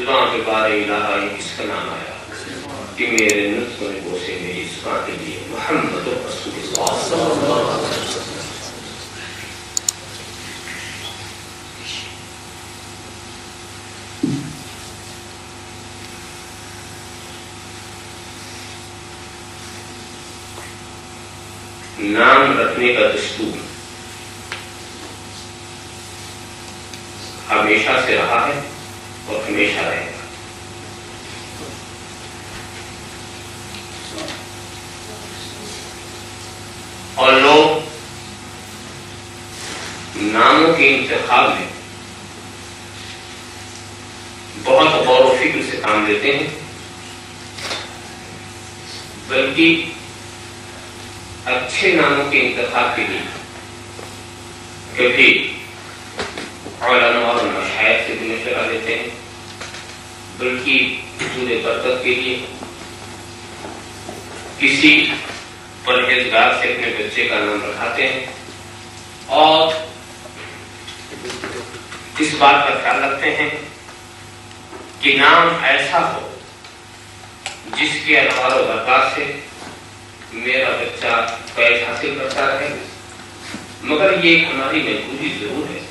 زبان پہ بار الہا یہ کس کا نام آیا کہ میرے نطق میں بوسے میری زبان کے لیے محمد رسول اللہ صلی اللہ علیہ وسلم. نام رکھنے کا دستور ہمیشہ سے رہا ہے اور ہمیشہ رہے گا. اور لوگ ناموں کے انتخاب میں بہت غور و فکر سے کام لیتے ہیں، بلکہ اچھے ناموں کے انتخاب کے لیے کبھی علماء اور مشائخ سے بھی مشورہ لیتے ہیں، بلکہ حضور برکت کے لیے کسی پرہیزگار سے اپنے بچے کا نام رکھاتے ہیں اور اس بات کا خیال رکھتے ہیں کہ نام ایسا ہو جس کے انوار و برکات سے میرا بچہ فیض حاصل کرتا رہے. مگر یہ ایک ہماری مجبوری ضرور ہے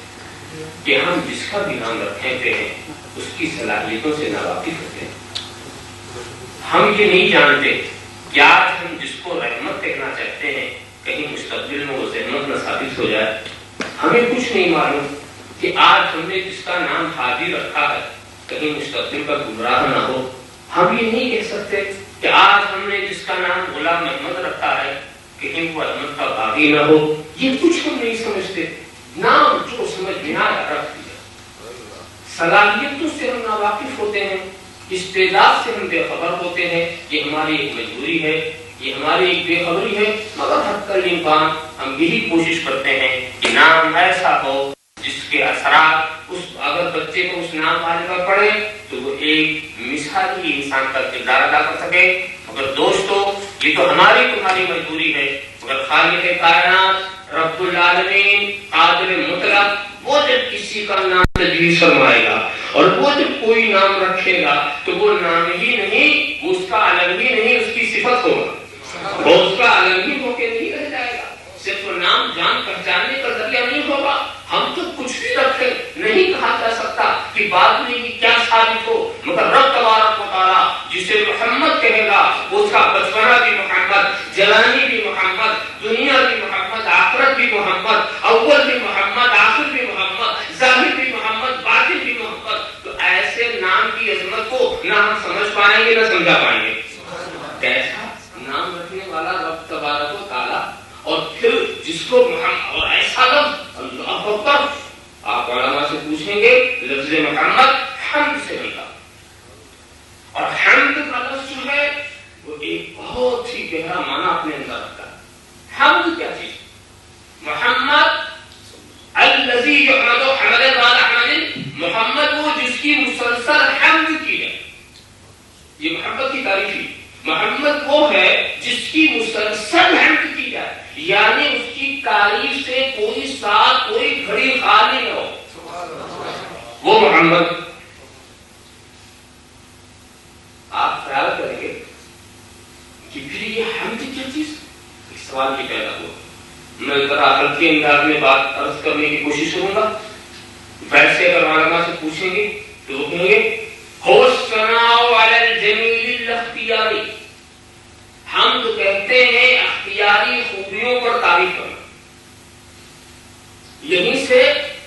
کہ ہم جس کا بھی نام رکھتے ہیں اس کی صلاحیتوں سے ناواقف ہوتے ہیں. ہم یہ نہیں جانتے کہ آج ہم جس کو رحمت کہنا چاہتے ہیں کہیں مستقبل میں وہ زحمت نہ ثابت ہو جائے. ہمیں کچھ نہیں معلوم کہ آج ہم نے جس کا نام حاضر رکھا ہے کہیں مستقبل کا گمراہ نہ ہو. ہم یہ نہیں کہہ سکتے کہ آج ہم نے جس کا نام غلام محمد رکھا ہے کہیں وہ احمد کا باغی نہ ہو. یہ کچھ ہم نہیں سمجھتے. نام جو سمجھ میں آیا رکھ دیا. صلاحیتوں سے ہم ناواقف ہوتے ہیں، استعداد سے ہم بے خبر ہوتے ہیں. یہ ہماری ایک مجبوری ہے، یہ ہماری ایک بے خبری ہے. مگر حد الامکان ہم یہی کوشش کرتے ہیں کہ نام ایسا ہو جس کے اثرات اگر بچے کو اس نام والے پر پڑے تو وہ ایک مثالی انسان کا کردار ادا کر سکے. مگر دوستو یہ تو ہماری تمہاری مجبوری ہے. مگر خالق کائنات رب العالمین قادر مطلق وہ جب کسی کا نام تجویز فرمائے گا اور وہ جب کوئی نام رکھے گا تو وہ نام ہی نہیں، اس کا الگ ہی نہیں، اس کی صفت ہوگا. وہ اس کا الگ ہی ہو کے نہیں رہ جائے گا. صرف نام جان پہچاننے کا ذریعہ نہیں ہوگا. ہم تو کچھ بھی رکھیں، نہیں کہا جا سکتا کہ بعد میں یہ کیا ثابت ہو. مگر رب تبارک و تعالیٰ جسے محمد کہے گا اس کا بچپنا بھی محمد، جوانی بھی محمد، دنیا بھی محمد، آخرت بھی محمد، اول بھی محمد، آخر بھی محمد، ظاہر بھی محمد، باطن بھی محمد. تو ایسے نام کی عظمت کو نہ ہم سمجھ پائیں گے نہ سمجھا پائیں گے. کیسا نام رکھنے والا رب تبارک و تعالیٰ، اور پھر جس کو محمد اور ایسا لفظ اللہ اکبر. آپ علماء سے پوچھیں گے لفظ محمد حمد سے بنتا، اور حمد کا لفظ جو ہے وہ ایک بہت ہی گہرا معنی اپنے اندر رکھتا ہے. حمد کیا چیز؟ محمد الذی یحمد حمد بعد حمد، محمد وہ جس کی مسلسل حمد کی ہے. یہ محمد کی تعریف ہے. محمد وہ ہے جس کی مسلسل حمد کی جائے، یعنی اس کی تعریف سے کوئی ساتھ کوئی گھڑی خالی نہ ہو. وہ محمد. آپ خیال کریں گے کہ پھر یہ حمد کیا چیز؟ ایک سوال یہ پیدا ہوا. میں ذرا ہلکے انداز میں بات عرض کرنے کی کوشش کروں گا. ویسے اگر علماء سے پوچھیں گے تو وہ کہیں گے هو الثناء على الجميل الاختیاری. ہم تو کہتے ہیں اختیاری خوبیوں پر تعریف کرنا. یہیں سے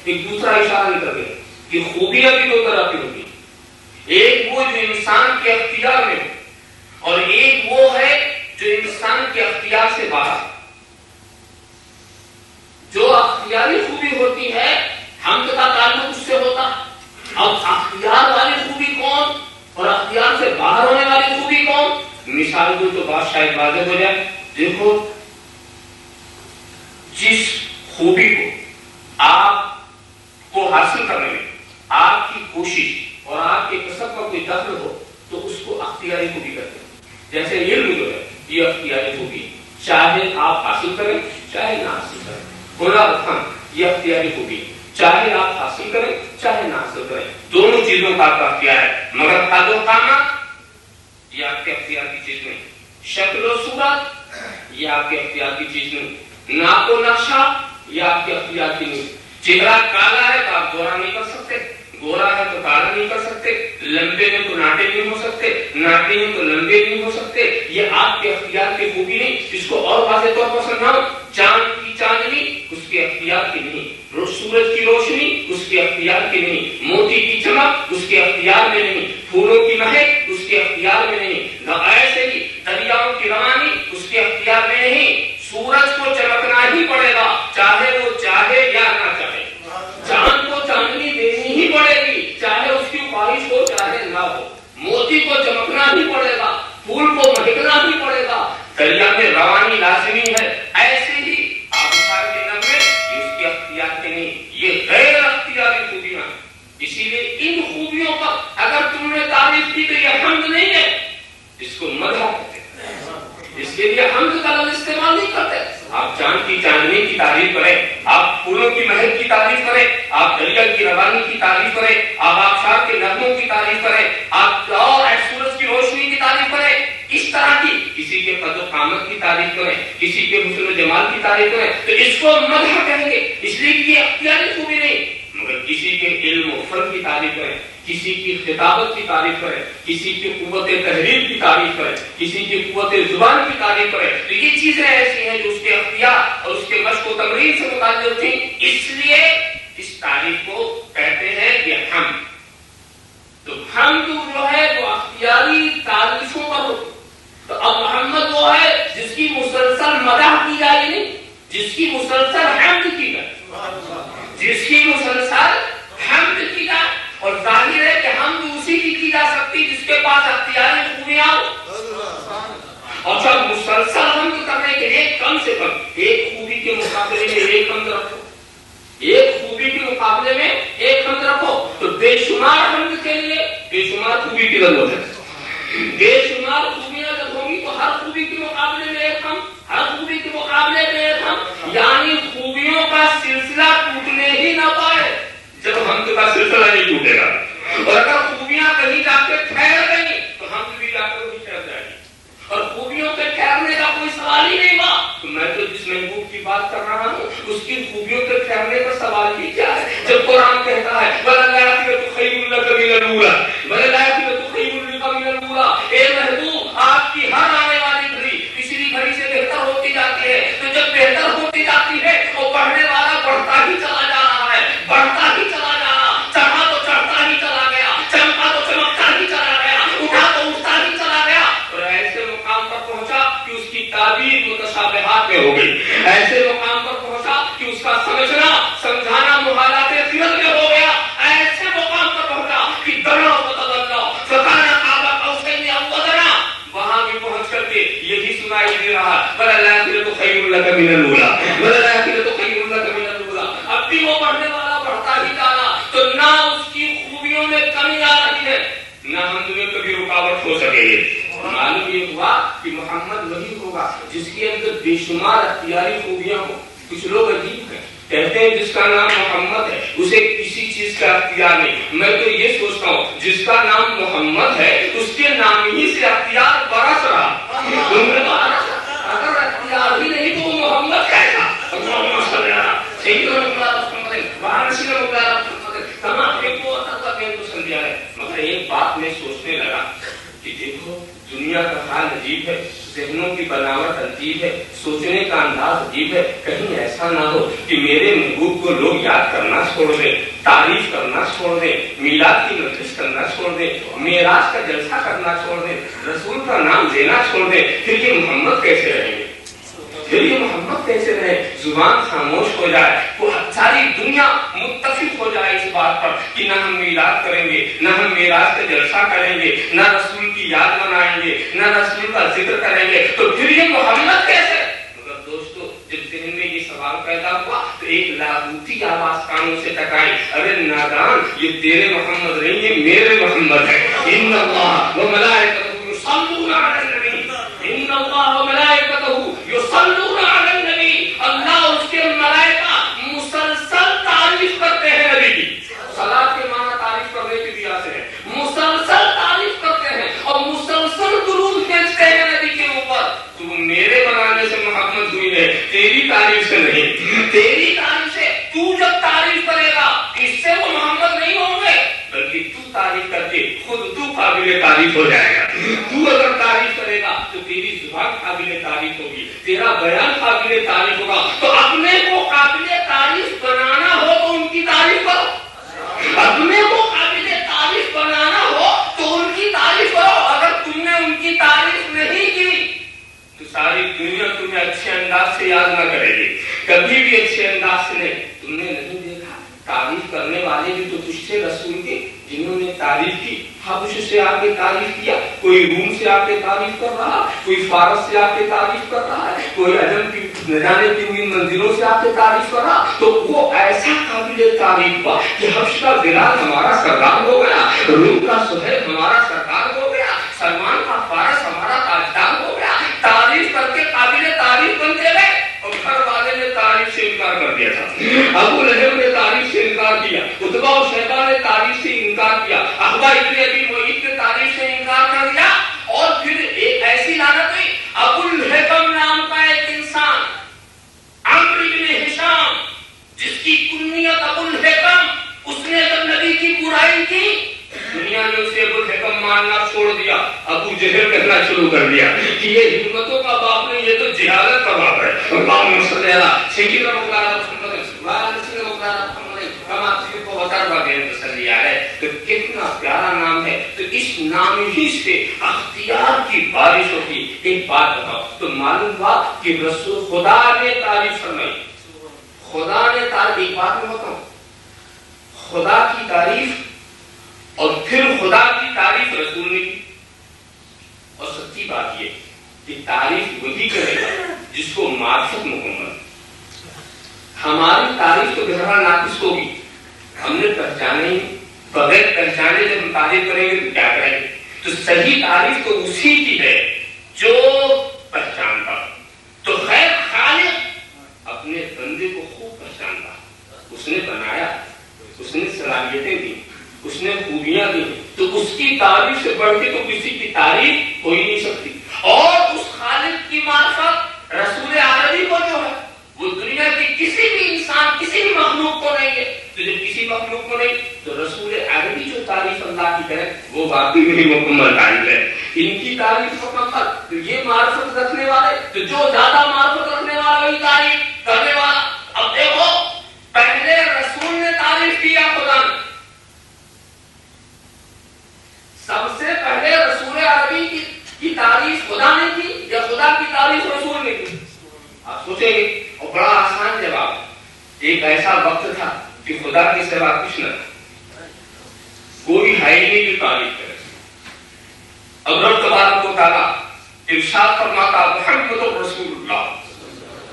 ایک دوسرا اشارہ نکل گیا کہ خوبیاں بھی دو طرح کی ہوتی ہیں. ایک وہ جو انسان کے اختیار میں ہو اور ایک وہ ہے جو انسان کے اختیار سے باہر. جو اختیاری خوبی ہوتی ہے حمد کا تعلق اس سے ہوتا. اب اختیار والی خوبی کون اور اختیار سے باہر ہونے والی خوبی کون؟ مثال کو تو بات شاید واضح ہو جائے. دیکھو جس خوبی کو آپ کو حاصل کرنے میں آپ کی کوشش اور آپ کے کسب کا کوئی دخل ہو تو اس کو اختیاری خوبی کہتے ہیں. جیسے علم جو ہے یہ اختیاری خوبی، چاہے آپ حاصل کریں چاہے نہ حاصل کریں. ہنر فن یہ اختیاری خوبی. چاہے آپ حاصل کریں چاہے نہ حاصل کریں، دونوں چیزوں کا آپ کا اختیار ہے، مگر قد و قامت یہ آپ کے اختیار کی چیز نہیں، شکل و صورت یہ آپ کے اختیار کی چیز نہیں، ناپ و نقشہ یہ آپ کے اختیار کی نہیں، چہرہ کالا ہے تو آپ گورا نہیں کر سکتے، گورا ہے تو کالا نہیں کر سکتے، لمبے میں تو ناٹے نہیں ہو سکتے، ناٹے میں تو لمبے نہیں ہو سکتے، یہ آپ کے اختیار کی خوبی نہیں۔ اس کو اور واضح طور پر سمجھاؤں، چاند کی چاندنی اس کے اختیار کی نہیں، سورج کی روشنی اس کے اختیار کی نہیں، موتی کی چمک اس کے اختیار میں نہیں، پھولوں کی مہک اس کے اختیار میں نہیں، ایسے ہی دریاؤں کی روانی اس کے اختیار میں نہیں، سورج کو چمکنا ہی پڑے گا چاہے وہ چاہے یا نہ چاہے، چاند کو چاندنی دینی ہی پڑے گی چاہے اس کی خواہش ہو چاہے نہ ہو، موتی کو چمکنا ہی پڑے گا، پھول کو مہکنا ہی پڑے گا، دریا میں روانی لازمی ہے، ایسے ہی آبشار کے نغمے یہ اس کے اختیار کے نہیں، یہ غیر اختیاری خوبیاں، اسی لیے ان خوبیوں پر اگر تم نے تعریف کی تو یہ حمد نہیں ہے، اس کو مدح کہتے ہیں، اس کے لیے حمد کا لفظ استعمال نہیں کرتے۔ آپ چاند کی چاندنی کی تعریف کریں، آپ پھولوں کی مہک کی تعریف کریں، آپ دریا کی روانی کی تعریف کریں، آپ آبشار کے نغموں کی تعریف کریں، آپ اور سورج کی روشنی کی تعریف کریں، اس طرح کی کسی کے قد و قامت کی تعریف کریں، کسی کے حسن و جمال کی تعریف کریں تو اس کو مدح کہیں گے، اس لیے کہ یہ اختیاری خوبی نہیں، مگر کسی کے علم و فن کی تعریف کریں، کسی کی خطابت کی تعریف کریں، کسی کی قوت تحریر کی تعریف کریں، کسی کی قوت زبان کی تعریف کریں تو یہ چیزیں ایسی ہیں جو اس کے اختیار اور اس کے مشق و تمرین سے متعلق تھیں، اس لیے اس تعریف کو کہتے ہیں یہ حمد۔ تو حمد جو ہے وہ اختیاری تعریفوں پر ہوتی، تو اب محمد وہ ہے جس کی مسلسل مدح کی جائے نہیں، جس کی مسلسل حمد کی جائے، جس کی مسلسل حمد کی جائے، اور ظاہر ہے کہ حمد اسی کی جا سکتی جس کے پاس اختیاری خوبیاں ہو، اور جب مسلسل حمد کرنے کے لیے کم سے کم ایک خوبی کے مقابلے میں ایک حمد رکھو، ایک خوبی کے مقابلے میں ایک حمد رکھو تو بے شمار حمد کے لیے بے شمار خوبی کی ضرورت ہے، بے شمار خوبیاں جب ہوگی تو ہر خوبی کے مقابلے میں ایک ہم، ہر خوبی کے مقابلے میں ایک ہم، یعنی خوبیوں کا سلسلہ ٹوٹنے ہی نہ پائے جب حمد کا سلسلہ نہیں ٹوٹے گا، اور اگر خوبیاں کہیں جا کے ٹھہر گئی تو حمد بھی جا کر وہی ٹھہر جائے گی، اور خوبیوں کے ٹھہرنے کا کوئی سوال ہی نہیں ہوا تو میں تو جس محبوب کی بات کر رہا ہوں اس کی خوبیوں کے ٹھہرنے کا سوال ہی کیا ہے، جب قرآن کہتا ہے وَلَلْآخِرَةُ خَيْرٌ لَكَ مِنَ الْأُولَىٰ وَلَلْآخِرَةُ خَيْرٌ لَكَ مِنَ الْأُولَىٰ، اے محبوب آپ کی ہر آنے والی گھڑی پچھلی گھڑی سے بہتر ہوتی جاتی ہے، تو جب بہتر ہوتی جاتی ہے وہ پڑھنے والا بڑھتا ہی چلا جا رہا ہے، بڑھتا ہی چلا جا رہا، چڑھا تو چڑھتا ہی چلا گیا، چمکا تو چمکتا ہی چلا گیا، اٹھا تو اٹھتا ہی چلا گیا، اور ایسے مقام پر پہنچا کہ اس کی تعبیر متشابہات میں ہو گئی، ایسے مقام پر پہنچا کہ اس کا سمجھنا سمجھانا محالات فطرت میں ہو گیا، ایسے مقام پر پہنچا کہ دنا وتدلّا فکان قاب قوسین او ادنی، وہاں بھی پہنچ کر کے یہی سنائی دے رہا وَلَلْآخِرَةُ خَيْرٌ لَكَ مِنَ الْأُولَىٰ وَلَلْآخِرَةُ خَيْرٌ لَكَ مِنَ الْأُولَىٰ، اب بھی وہ پڑھنے والا بڑھتا ہی جا رہا، تو نہ اس کی خوبیوں میں کمی آ رہی ہے نہ ہم میں کبھی رکاوٹ ہو سکے گی۔ معلوم یہ ہوا کہ محمد وہی ہوگا جس کے اندر بے شمار اختیاری خوبیاں ہوں۔ کچھ لوگ عجیب ہیں، کہتے ہیں جس کا نام محمد ہے اسے کسی چیز کا اختیار نہیں، میں تو یہ سوچتا ہوں جس کا نام محمد ہے اس کے نام ہی سے اختیار برس رہا، اگر اختیار ہی نہیں تو وہ محمد کیسا؟ محمد صلی اللہ علیہ وسلم۔ مگر ایک بات میں سوچنے لگا کہ دیکھو دنیا کا حال عجیب ہے، ذہنوں کی بناوٹ عجیب ہے، سوچنے کا انداز عجیب ہے، کہیں ایسا نہ ہو کہ میرے محبوب کو لوگ یاد کرنا چھوڑ دیں، تعریف کرنا چھوڑ دیں، میلاد کی مجلس کرنا چھوڑ دیں، معراج کا جلسہ کرنا چھوڑ دیں، رسول کا نام لینا چھوڑ دیں، پھر یہ محمد کیسے رہیں گے؟ پھر یہ محمد کیسے رہے؟ زبان خاموش ہو جائے، وہ ساری دنیا متفق ہو جائے اس بات پر کہ نہ ہم میلاد کریں گے، نہ ہم معراج کا جلسہ کریں گے، نہ رسول کی یاد منائیں گے، نہ رسول کا ذکر کریں گے، تو پھر یہ محمد کیسے؟ مگر دوستو جب ذہن میں یہ سوال پیدا ہوا تو ایک لاہوتی آواز کانوں سے ٹکرائی، ارے نادان یہ تیرے محمد نہیں یہ میرے محمد ہے۔ ان اللہ و ملائکتہ یصلون علی النبی، ان اللہ و ملائکتہ یصلون علی النبی، اللہ اس کے ملائکہ مسلسل تعریف کرتے تعریف کر کے خود تو قابل تعریف ہو جائے گا. تو اگر تعریف کرے گا تو تیری زبان قابل تعریف ہوگی, تیرا بیان قابل تعریف ہوگا. تو اپنے کو قابل تعریف بنانا ہو تو ان کی تعریف کرو, اپنے کو قابل تعریف بنانا ہو تو ان کی تعریف کرو. اگر تم نے ان کی تعریف نہیں کی تو ساری دنیا تمہیں اچھے انداز سے یاد نہ کرے گی, کبھی بھی اچھے انداز سے نہیں. تم نے نہیں دیکھا تعریف کرنے والے بھی تو کچھ تھے رسول کے جنہوں نے تعریف کی. حبش سے آ کے تعریف کیا, کوئی روم سے آ کے تعریف کر رہا, کوئی فارس سے آ کے تعریف کر رہا ہے, کوئی عجم کی نہ جانے کن منزلوں سے آ کے تعریف کر رہا. تو وہ ایسا قابل تعریف ہوا کہ حبش کا بلال ہمارا سردار ہو گیا, روم کا سہیل ہمارا سردار ہو گیا, سلمان کا فارس ہمارا تاجدار ہو گیا. تعریف کر کے قابل تعریف بنتے گئے. اور گھر والے نے تعریف سے انکار کر دیا تھا, ابو لہب نے تعریف سے انکار کیا, عتبہ و شیبہ نے تعریف سے انکار کیا, عقبہ ابن ابی معیط نے تعریف سے انکار کر دیا. اور پھر ایک ایسی لعنت ہوئی, ابو الحکم نام کا ایک انسان عمرو بن ہشام جس کی کنیت ابو الحکم, اس نے جب نبی کی برائی کی دنیا نے اسے ابو الحکم ماننا چھوڑ دیا, ابو جہل کہنا شروع کر دیا کہ یہ حکمتوں کا باپ نہیں, یہ تو جہالت کا باپ ہے. اللہم صلی اللہ سیدنا مولانا محمد سیدنا مولانا محمد کما صرف و وطربہ دین تسلی علیہ. تو کتنا پیارا نام ہے. تو اس نام ہی سے اختیار کی بارش ہوتی. ایک بات بتاؤ, تو معلوم ہوا کہ رسول خدا نے تعریف فرمائی, خدا نے تعریف. ایک بات میں بتاؤں, خدا کی تعریف اور پھر خدا کی تعریف رسول نے کی. اور سچی بات یہ کہ تعریف وہی کرے گا جس کو معرفت مکمل. ہماری تعریف تو بہرحال ناقص ہوگی, ہم نے پہچانے ہی, بغیر پہچانے جب ہم تعریف کریں گے تو کیا کریں گے. تو صحیح تعریف تو اسی کی ہے جو پہچانتا. تو خیر خالق اپنے بندے کو خوب پہچانتا, اس نے بنایا, اس نے صلاحیتیں دی, اس نے خوبیاں دی. تو اس کی تعریف سے بڑھ کے تو کسی کی تعریف ہو ہی نہیں سکتی. اور اس خالق کی معرفت رسول عربی کو جو ہے وہ دنیا کی کسی بھی انسان کسی بھی مخلوق کو نہیں ہے. تو جب کسی مخلوق کو نہیں تو رسول عربی جو تعریف اللہ کی کرے وہ واقعی میں مکمل تعریف ہے. ان کی تعریف مکمل. تو یہ معرفت رکھنے والے, تو جو زیادہ معرفت رکھنے والا وہی تعریف کرنے والا. اب دیکھو پہلے رسول نے تعریف کیا خدا نے, سب سے پہلے رسول عربی کی تعریف خدا نے کی یا خدا کی تعریف رسول نے کی؟ آپ سوچیں گے. اور بڑا آسان جواب ہے. ایک ایسا وقت تھا کہ خدا کے سوا کچھ نہ تھا, کوئی ہے ہی نہیں جو تعریف کرے. اب رب تبارک و تعالیٰ ارشاد فرماتا محمد رسول اللہ.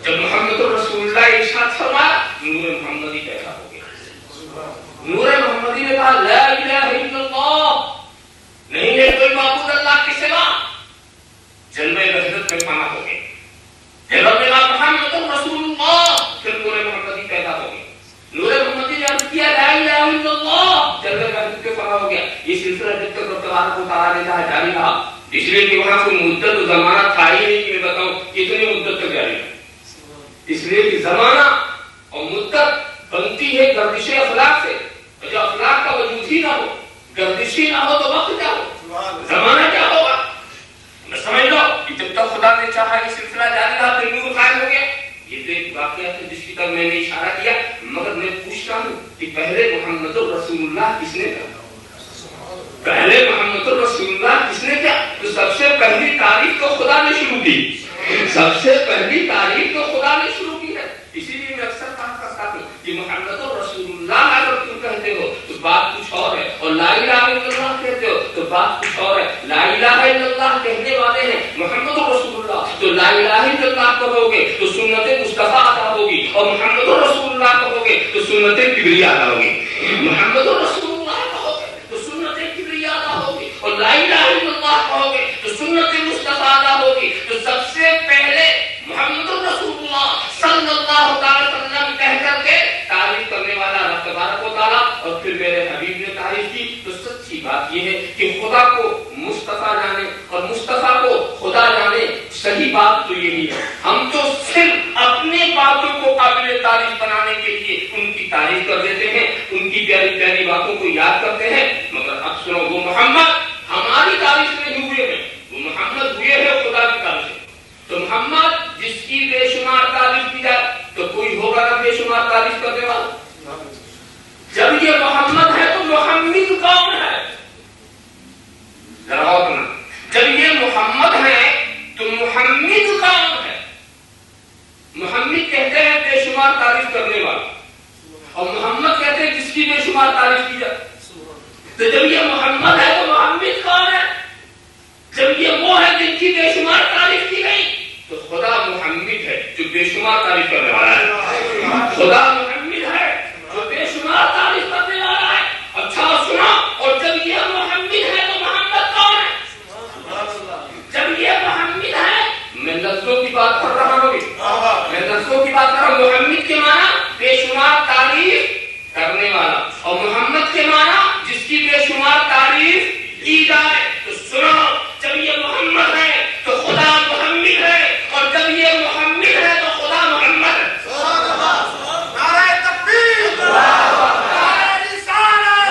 جب محمد رسول اللہ ارشاد فرمایا نور محمدی پیدا ہو گیا. نور محمدی نے کہا لا الہ الا اللہ, نہیں ہے کوئی معبود اللہ کے سوا. جلوہ وحدت میں فنا ہو گئے. جب نے کہا محمد رسول اللہ, پھر نور محمدی پیدا ہو گئے. نور محمدی نے عرض کیا لا الہ الا اللہ, جلوہ وحدت میں فنا ہو گیا. یہ سلسلہ جب تک رب تبارک و تعالیٰ نے کہا جاری رہا, اس لیے کہ وہاں کوئی مدت و زمانہ تھا ہی نہیں کہ میں بتاؤں کتنی مدت تک جاری رہا. اس لیے کہ زمانہ اور مدت بنتی ہے گردش افلاک سے, اور جو افلاک کا وجود ہی نہ ہو, گردشی نہ ہو تو وقت کیا ہو, زمانہ کیا ہوگا. سمجھ لو کہ جب تک خدا نے چاہا یہ سلسلہ جاری رہا پھر نور قائم ہو گیا. یہ تو ایک واقعہ ہے جس کی طرف میں نے اشارہ کیا, مگر میں پوچھتا ہوں کہ پہلے محمد رسول اللہ کس نے کہا, پہلے محمد رسول اللہ کس نے کیا. تو سب سے پہلی تعریف تو خدا نے شروع کی, سب سے پہلی تعریف تو خدا نے شروع کی ہے. اسی لیے میں اکثر کہا کرتا ہوں کہ محمد رسول اللہ اگر تم کہتے ہو تو بات کچھ اور ہے, اور لا الہ الا اللہ کہتے ہو تو بات کچھ اور ہے. لا الہ الا اللہ کہنے والے ہیں محمد رسول اللہ, تو لا الہ الا اللہ کہو گے تو سنت مصطفیٰ ادا ہوگی, اور محمد رسول اللہ کہو گے تو سنت کبریہ ادا ہوگی. محمد رسول اللہ کہو گے تو سنت کبریہ ادا ہوگی, اور لا الہ الا اللہ کہو گے تو سنت مصطفیٰ ادا ہوگی. تو سب سے پہلے محمد رسول اللہ صلی اللہ علیہ وسلم کہہ کر کے تعریف کرنے والا رب تبارک و تعالیٰ, اور پھر میرے حبیب نے تعریف کی. تو سچی بات یہ ہے کہ خدا کو مصطفیٰ جانے اور مصطفیٰ کو خدا جانے, صحیح بات تو یہی ہے. ہم تو صرف اپنے باتوں کو قابل تعریف بنانے کے لیے ان کی تعریف کر دیتے ہیں، ان کی پیاری پیاری باتوں کو یاد کرتے ہیں، مگر اب سنو وہ محمد ہماری تعریف نہیں ہوئے ہیں، وہ محمد ہوئے ہیں خدا کی تعریف سے۔ تو محمد جس کی بے شمار تعریف کی جائے تو کوئی ہوگا نا بے شمار تعریف کرنے والا؟ جب یہ محمد ہے تو محمد کون ہے؟ ذرا غور کرنا، جب یہ محمد ہے تو محمد کون ہے؟ محمد کہتے ہیں بے شمار تعریف کرنے والا، اور محمد کہتے ہیں جس کی بے شمار تعریف کی جائے۔ تو جب یہ محمد ہے تو محمد کون ہے؟ جب یہ وہ ہے جن کی بے شمار تعریف کی گئی تو خدا محمد ہے جو بے شمار تعریف کرنے والا ہے۔ خدا محمد ہے جو بے شمار تعریف کرنے والا ہے۔ اچھا سنا، اور جب یہ محمد ہے تو محمد کون ہے؟ جب یہ محمد ہے، میں لفظوں کی بات کر رہا ہوں، میں لفظوں کی بات کر رہا ہوں۔ محمد کے معنی بے شمار تعریف کرنے والا، اور محمد کے معنی جس کی بے شمار تعریف کی جائے۔ تو سنو، جب یہ محمد ہے تو خدا محمد ہے، اور جب یہ محمد ہے تو خدا محمد ہے۔ نعرہ تکبیر، نعرہ رسالت،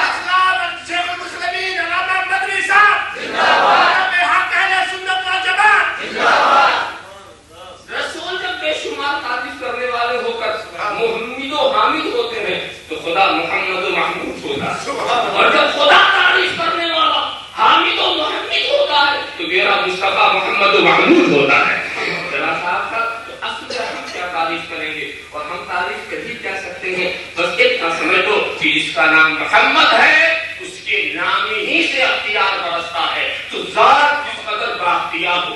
اسلام شیخ المسلمین علامہ مدنی صاحب زندہ باد، حق اہل سنت و جماعت زندہ باد۔ رسول جب بے شمار تعریف کرنے والے ہو کر محمد و حامد ہوتے ہیں تو خدا محمد و محمود ہوتا ہے، اور جب خدا تعریف کرنے والا حامد و محمد ہوتا ہے تو میرا مصطفیٰ محمد و محمود ہوتا ہے۔ ذرا صاحب تو اصل میں ہم کیا تعریف کریں گے، اور ہم تعریف کبھی کہہ سکتے ہیں، بس اتنا سمجھ لو کہ جس کا نام محمد ہے اس کے نام ہی سے اختیار برستا ہے، تو ذات جس قدر بااختیار ہو۔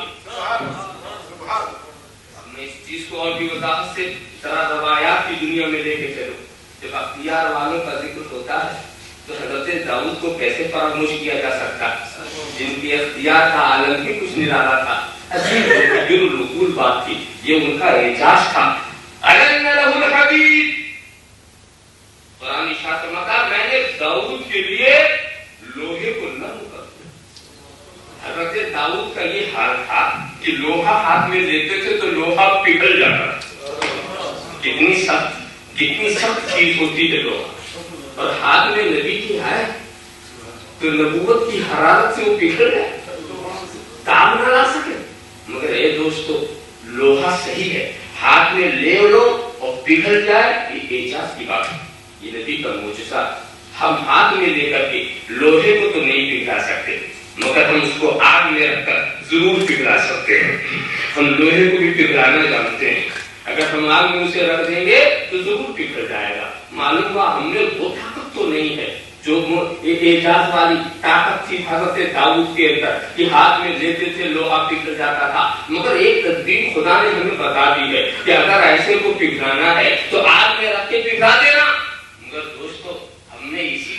اس چیز کو اور بھی وضاحت سے ذرا روایات کی دنیا میں لے کے چلو۔ جب اختیار والوں کا ذکر ہوتا ہے تو حضرت داؤد کو کیسے فراموش کیا جا سکتا، جن کے اختیار کا عالم ہی کچھ نرالا تھا، عجیب العقول بات تھی، یہ ان کا اعجاز تھا۔ أَلَنَّ لَهُ الْحَدِيدُ، قرآن ارشاد فرماتا ہے میں نے داؤد کے لیے لوہے کو نرم کر دیا۔ حضرت داؤد کا یہ حال تھا کہ لوہا ہاتھ میں لیتے تھے تو لوہا پگھل جاتا تھا۔ کتنی سخت چیز ہوتی ہے لوہا، اور ہاتھ میں نبی کی ہے تو نبوت کی حرارت سے وہ پگھل جائے، کام نہ لا سکے۔ مگر اے دوستو، لوہا صحیح ہے، ہاتھ میں لے لو اور پگھل جائے، یہ اعجاز کی بات ہے، یہ نبی کا معجزہ۔ ہم ہاتھ میں لے کر کے لوہے کو تو نہیں پگھلا سکتے، مگر ہم اس کو آگ میں رکھ کر ضرور پگھلا سکتے ہیں۔ ہم لوہے کو بھی پگھلانا جانتے ہیں، اگر ہم آگ میں اسے رکھ دیں گے تو ضرور پگھل جائے گا۔ معلوم ہوا ہم نے وہ طاقت تو نہیں ہے جو اعجاز والی طاقت تھی حضرت داؤد کے اندر کہ ہاتھ میں لیتے تھے لوہا پگھل جاتا تھا، مگر ایک تدبیر خدا نے ہمیں بتا دی ہے کہ اگر ایسے کو پگھلانا ہے تو آگ میں رکھ کے پگھلا دینا۔ مگر دوستو، ہم نے اسی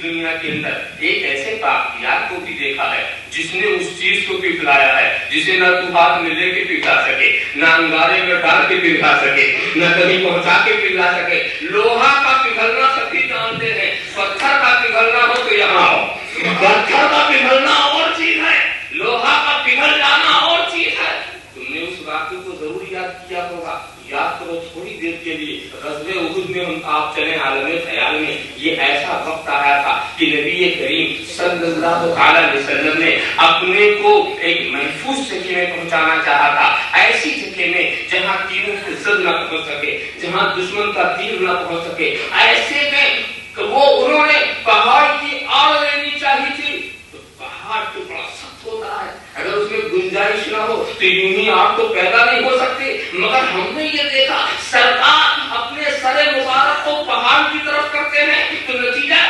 دنیا کے اندر ایک ایسے باقیات کو بھی دیکھا ہے جس نے اس چیز کو پگھلایا ہے جسے نہ تو ہاتھ میں لے کے پگھلا سکے، نہ انگارے میں ڈال کے پگھلا سکے، نہ کہیں پہنچا کے پگھلا سکے۔ لوہا کا پگھلنا سبھی جانتے ہیں، پتھر کا پگھلنا ہو تو یہاں ہو، پتھر کا پگھلنا اور چیز ہے، لوہا کا پگھل جانا اور چیز ہے۔ تم نے اس واقعے کو ضرور یاد کیا ہوگا، یاد کرو تھوڑی دیر کے لیے۔ غزوہ احد میں ہم آپ چلیں عالم خیال میں، یہ ایسا وقت آیا تھا کہ نبی کریم صلی اللہ علیہ وسلم نے اپنے کو ایک محفوظ جگہ میں پہنچانا چاہا تھا، ایسی جگہ میں جہاں تیروں کی زد نہ پہنچ سکے، جہاں دشمن کا تیر نہ پہنچ سکے۔ ایسے میں وہ انہوں نے پہاڑ کی آڑ لینی چاہی تھی، تو پہاڑ تو بڑا سخت ہوتا ہے، اگر اس میں گنجائش نہ ہو تو یوں ہی آگ تو پیدا نہیں ہو سکتی۔ مگر ہم نے یہ دیکھا سرکار اپنے سر مبارک کو پہاڑ کی طرف کرتے ہیں تو نتیجہ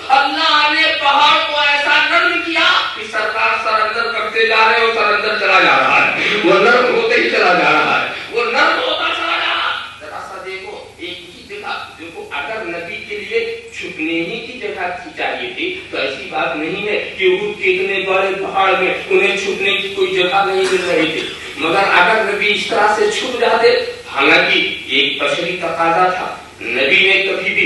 اللہ نے پہاڑ کو ایسا نرم کیا کہ سرکار سر اندر کرتے جا رہے ہیں اور سر اندر چلا جا رہا ہے، وہ نرم ہوتے ہی چلا جا رہا ہے، وہ نرم ہوتا چلا جا رہا ہے۔ ذرا سا دیکھو، ایک ہی جگہ دیکھو، اگر نبی کے لیے چھپنے ہی کی جگہ چاہیے تھی تو ایسی بات نہیں ہے کہ احد کے اتنے بڑے پہاڑ میں انہیں چھپنے کی کوئی جگہ نہیں مل رہی تھی، مگر اگر نبی اس طرح سے چھپ جاتے، حالانکہ ایک بشری تقاضا تھا، نبی نے کبھی بھی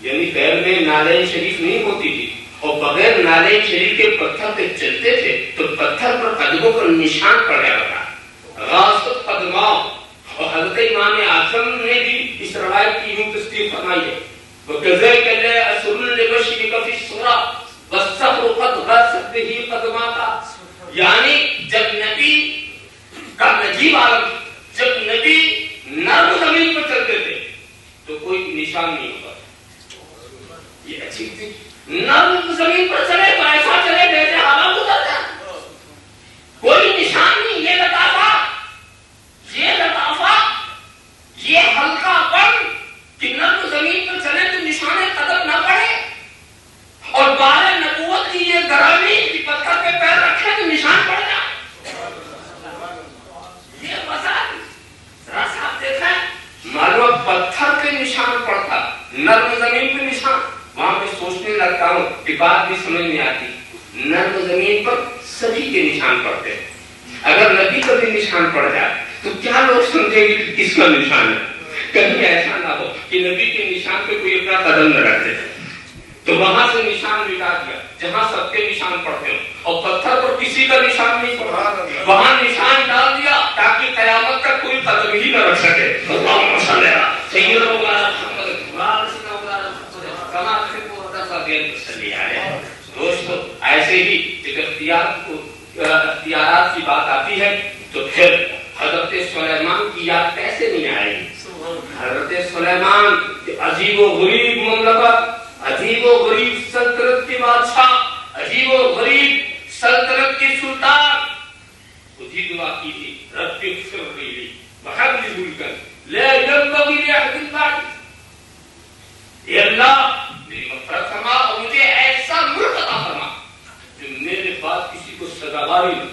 یعنی پیر میں نالین شریف نہیں ہوتی تھی اور بغیر نالین شریف کے پتھر پہ چلتے تھے تو پتھر پر قدموں پر نشان پڑ جاتا تھا، غاصت قدماؤ. اور حضرت امام اعظم نے بھی اس روایت کی یوں تصدیق فرمائی ہے، وَكَذَلِكَ لَا أَسْرُ لِبَشِرِكَ فِي السُّرَى وَالصَّخْرُ قَدْ غَاصَتْ بِهِ قَدْمَاكَ. یعنی جب نبی کا نجیب عالم، جب نبی نرم زمین پر چلتے تھے تو کوئی نشان نہیں ہوتا. یہ اچھی تھی، نرم زمین پر چلے تو ایسا چلے جیسے ہوا گزر جائے، کوئی نشان نہیں. یہ لطافہ، یہ ہلکا پن کہ نرم زمین پر چلے تو نشان قدم نہ پڑے، اور بارے نبوت کی یہ گرامی کہ پتھر پہ پیر رکھے تو نشان پڑ جائے. یہ وضاحت ذرا صاحب دیکھیں، معلوم پتھر پہ نشان پڑتا، نرم زمین پہ نشان. وہاں پہ سوچنے لگتا ہوں کہ بات بھی سمجھ نہیں آتی. نرم زمین پر سبھی کے نشان پڑتے ہیں، اگر نبی کا بھی نشان پڑ جائے تو کیا لوگ سمجھیں گے کہ کس کا نشان ہے؟ کہیں ایسا نہ ہو کہ نبی کے نشان پہ کوئی اپنا قدم نہ رکھ دے. تو وہاں سے نشان مٹا دیا جہاں سب کے نشان پڑتے ہوں، اور پتھر پر کسی کا نشان نہیں پڑا، وہاں نشان ڈال دیا تاکہ قیامت تک کوئی قدم ہی نہ رکھ سکے. اللہم صلی علی سیدنا مولانا محمد دوستو. ایسے ہی جب اختیارات کی بات آتی ہے تو پھر حضرت سلیمان کی یاد کیسے نہیں آئے گی؟ حضرت سلیمان عجیب و غریب مملکت، عجیب و غریب سلطنت کے بادشاہ، عجیب و غریب سلطنت کے سلطان، خود ہی دعا کی تھی، رب اغفر لی وہب لی ملکا لا ينبغي لأحد بعدی. اے اللہ میری مغفرت فرما اور مجھے ایسا ملک عطا فرما جو میرے بعد کسی کو سزاوار ہی نہ،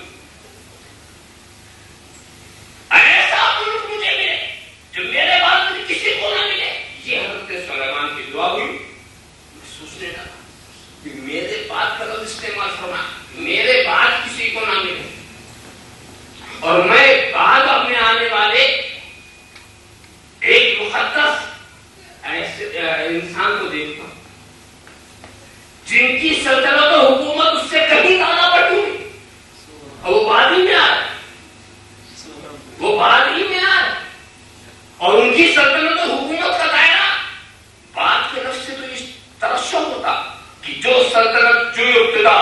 ایسا ملک مجھے ملے جو میرے بعد کسی کو نہ ملے. یہ حضرت سلیمان کی دعا ہوئی. میں سوچنے لگا کہ میرے بعد کا لفظ استعمال فرما، میرے بعد کسی کو نہ ملے، اور میں بعد میں آنے والے ایک مقدس ایسے انسان کو دیکھتا ہوں جن کی سلطنت و حکومت اس سے کہیں زیادہ بڑی ہوئی، اور وہ بعد ہی میں آئے، وہ بعد ہی میں آئے، اور ان کی سلطنت و حکومت کا دائرہ بات کے لفظ سے تو اس ترشح ہوتا کہ جو سلطنت، جو ابتدا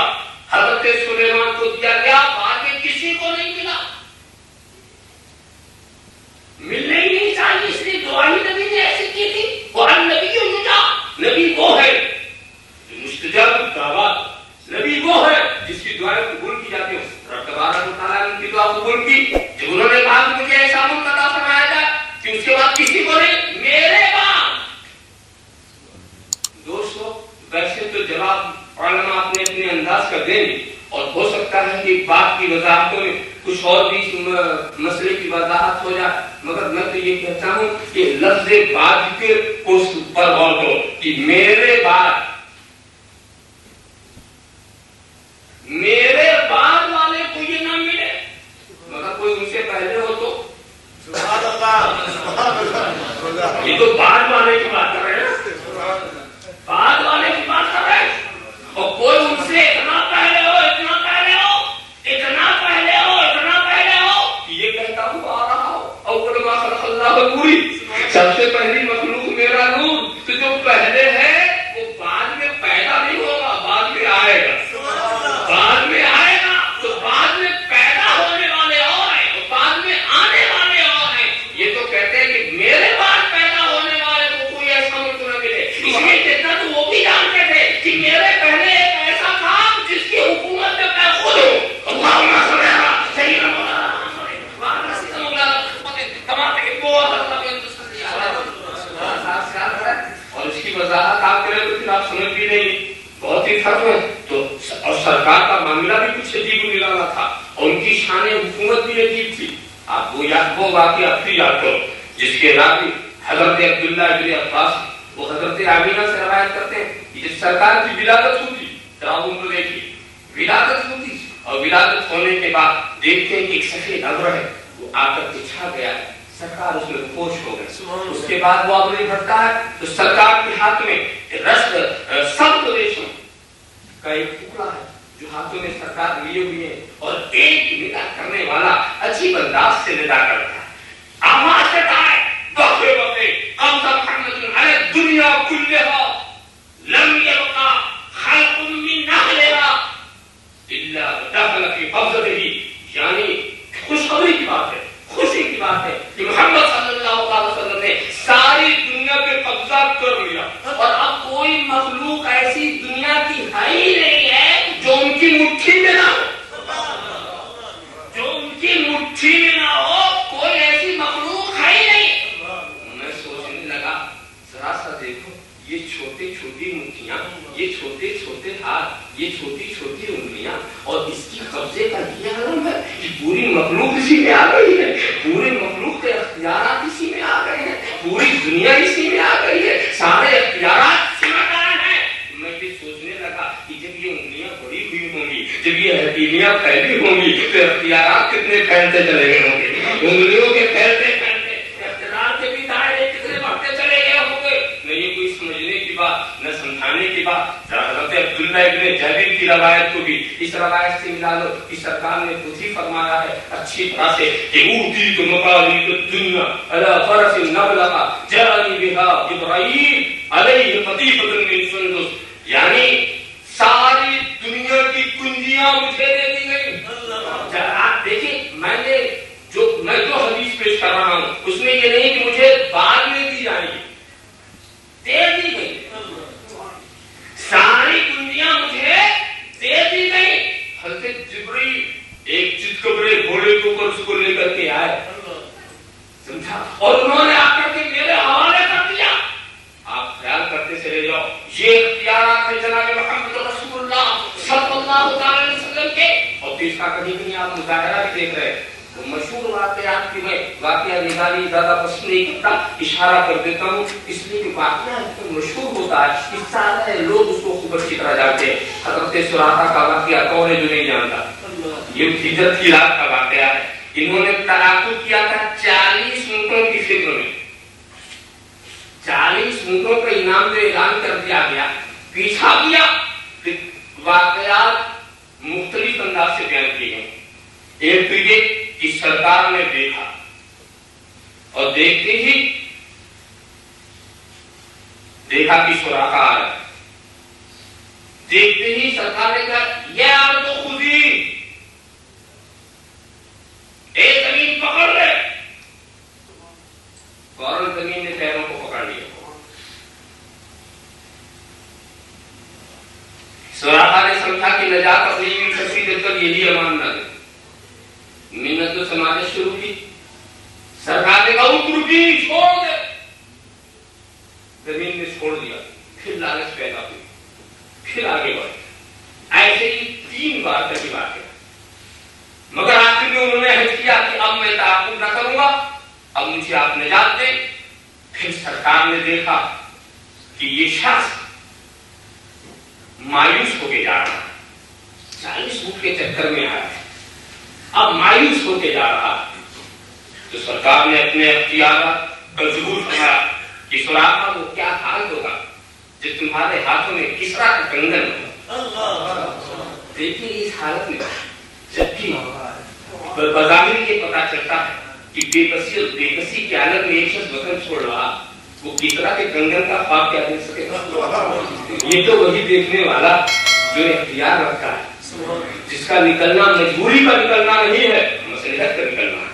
حضرت سلیمان کو دیا گیا بعد میں کسی کو نہیں ملا، ملنے ہی نہیں چاہیے. اس لیے دعا ہی نبی نے ایسی کی تھی. قرآن نبی نبی وہ ہے جو مستجاب الدعوات، نبی وہ ہے جس کی دعائیں قبول کی جاتی ہیں. رب تبارک و تعالیٰ نے ان کی دعا قبول کی جب انہوں نے کہا کہ مجھے ایسا ملک عطا فرمایا جائے کہ اس کے بعد کسی کو نہیں، میرے بعد. دوستو ویسے تو جواب علماء اپنے اپنے انداز کا دیں گے، اور ہو سکتا ہے کہ بات کی وضاحتوں میں کچھ اور بھی مسئلے کی وضاحت ہو جائے، مگر میں تو یہ کہتا ہوں کہ لفظ بعد کے اس پر غور کرو کہ میرے بعد والے کو یہ نہ ملے، مگر کوئی ان سے پہلے ہو تو یہ تو بعد والے کی بات کر رہے ہیں، بعد والے کی بات کر رہے ہیں، اور کوئی ان سے اتنا پہلے ہو، اتنا پہلے ہو، اتنا پہلے ہو، اتنا پہلے ہو کہ یہ کہتا ہوں آ رہا ہو اول ما خلق اللہ نوری، سب سے پہلی مخلوق میرا نور. تو جو پہلے ہے وہ بعد میں پیدا نہیں ہوگا، بعد میں آئے گا، بعد میں آئے گا. تو بعد میں پیدا ہونے والے اور ہیں، اور بعد میں آنے والے اور ہیں. یہ تو کہتے ہیں کہ میرے بعد پیدا ہونے والے کو کوئی ایسا ملک نہ ملے. اس لیے جتنا تو وہ بھی جانتے تھے کہ میرے پہلے ایک ایسا تھا جس کی حکومت میں میں خود ہوں. اللہم صلی علی سیدنا مولانا اور اس کی وضاحت آپ کریں تو پھر آپ سمجھ بھی نہیں، بہت ہی فرق ہے. تو اور سرکار کا معاملہ بھی کچھ عجیب و نرالا تھا، اور ان کی شان حکومت بھی عجیب تھی. آپ وہ واقعہ پھر یاد کرو جس کے راوی حضرت عبداللہ ابن عباس، وہ حضرت آمینہ سے روایت کرتے ہیں کہ جب سرکار کی ولادت ہوتی، ان کو دیکھیے ولادت ہوتی، اور ولادت ہونے کے بعد دیکھتے ہیں کہ ایک سفید ابر ہے وہ آ کر کے چھا گیا ہے سرکار اس میں خوش ہو گئے. اس کے بعد وہ آگے بڑھتا ہے تو سرکار کے ہاتھ میں سب ریشم کا ایک ٹکڑا ہے جو ہاتھوں میں سرکار لیے ہوئے ہیں اور ایک ودا کرنے والا عجیب انداز سے ودا کرتا ہے. آواز دیتا ہے بخے بخے قبضہ محمد علی دنیا کلہا لم یبقى خلق من نحلها الا دخل في قبضته. یعنی خوشخبری کی بات ہے, خوشی کی بات ہے کہ محمد صلی اللہ علیہ وسلم نے ساری دنیا پہ قبضہ کر لیا اور اب کوئی مخلوق ایسی دنیا کی ہے ہی نہیں ہے جو ان کی مٹھی میں نہ ہو, جو ان کی مٹھی میں نہ ہو. کوئی ایسی مخلوق ہے ہی نہیں. میں سوچنے لگا ذرا سا دیکھو یہ چھوٹی چھوٹی مٹھیاں, یہ چھوٹے چھوٹے ہاتھ, یہ چھوٹی چھوٹی انگلیاں اور اس کی قبضے کا یہ عالم ہے کہ پوری مخلوق اسی میں آ گئی ہے, پوری مخلوق کے اختیارات اسی میں آ گئے ہیں, پوری دنیا اسی میں آ گئی ہے, سارے اختیارات سمجھ رہے ہیں. میں بھی سوچنے لگا کہ جب یہ انگلیاں بڑی ہوئی ہوں گی, جب یہ ہتھیلیاں پھیلی ہوں گی تو اختیارات کتنے پھیلتے چلے گئے ہوں گے, انگلیوں کے پھیلتے پھیلتے اختیار کے بھی دائرے کتنے بڑھتے چلے گئے ہوں گے. نہ یہ کوئی سمجھنے کی بات نہ سمجھانے کی بات. حضرت عبداللہ ابن جابر کی روایت کو بھی اس روایت سے ملا لو کہ سرکار نے خود ہی فرمایا ہے اچھی طرح سے کہ اوتیت مقالید الدنیا علی فرس نبلغ جاءنی بها ابراہیم علیہ قطیفۃ من سندس. یعنی ساری دنیا کی کنجیاں مجھے دے دی گئی. آپ دیکھیں میں جو حدیث پیش کر رہا ہوں اس میں یہ نہیں کہ مجھے بعد میں دی جائیں گی, دے دی گئی. ساری کنجیاں مجھے دے دی گئی. حضرت جبریل ایک چتکبرے گھوڑے کے اوپر اس کو لے کر کے آئے, سمجھا, اور انہوں نے آ کر کے میرے حوالے کر دیا. آپ خیال کرتے چلے جاؤ یہ اختیارات ہے جناب محمد رسول اللہ صلی اللہ علیہ وسلم کے. اور اس کا کہیں کہیں آپ مظاہرہ بھی دیکھ رہے ہیں. مشہور واقعات کی میں واقعہ نگاری زیادہ پسند نہیں کرتا, اشارہ کر دیتا ہوں اس لیے کہ واقعہ مشہور ہوتا ہے کہ سارے لوگ اس کو خوب اچھی طرح جانتے ہیں. حضرت سراقہ کا واقعہ کون ہے جو نہیں جانتا؟ یہ ہجرت کی رات کا واقعہ ہے. انہوں نے تلاقو کیا تھا 40 اونٹوں کی فکر میں, 40 اونٹوں کا انعام جو اعلان کر دیا گیا, پیچھا کیا. واقعات مختلف انداز سے بیان کیے گئے. ایک تو یہ کہ سرکار نے دیکھا اور دیکھتے ہی دیکھا کہ سراقہ آ رہا, دیکھتے ہی سرکار نے کہا یہ آپ تو خود ہی ایک زمین پکڑ لے. فوراً زمین نے پیروں کو پکڑ لیا. سراقہ نے سمجھا کہ نجات اپنی سچی دل کر یہی امان نہ دے. منت تو سماجت شروع کی. سرکار نے کہا اترکی چھوڑ دے. زمین نے چھوڑ دیا. پھر لالچ پیدا ہوئی, پھر آگے بڑھے. ایسے ہی 3 بار کا کی بات ہے. مگر آخر میں انہوں نے عہد کیا کہ اب میں تعاقب نہ کروں گا, اب مجھے آپ نجات دیں. پھر سرکار نے دیکھا کہ یہ شخص مایوس ہو کے جا رہا ہے, 40 اونٹ کے چکر میں آیا ہے, اب مایوس ہو کے جا رہا ہے. تو سرکار نے اپنے اختیارات کا ظہور کیا کہ سراقہ وہ کیا حال ہوگا جب تمہارے ہاتھوں میں کسرا کا کنگن ہوگا. دیکھیے اس حالت میں جبکہ بظاہر یہ پتا چلتا ہے کہ بے کسی کی حالت میں ایک شخص وطن چھوڑ رہا, وہ کسرا کے کنگن کا خواب کیا دیکھ سکے گا؟ یہ تو وہی دیکھنے والا جو اختیار رکھتا ہے, جس کا نکلنا مجبوری کا نکلنا نہیں ہے, مصلحت کا نکلنا ہے,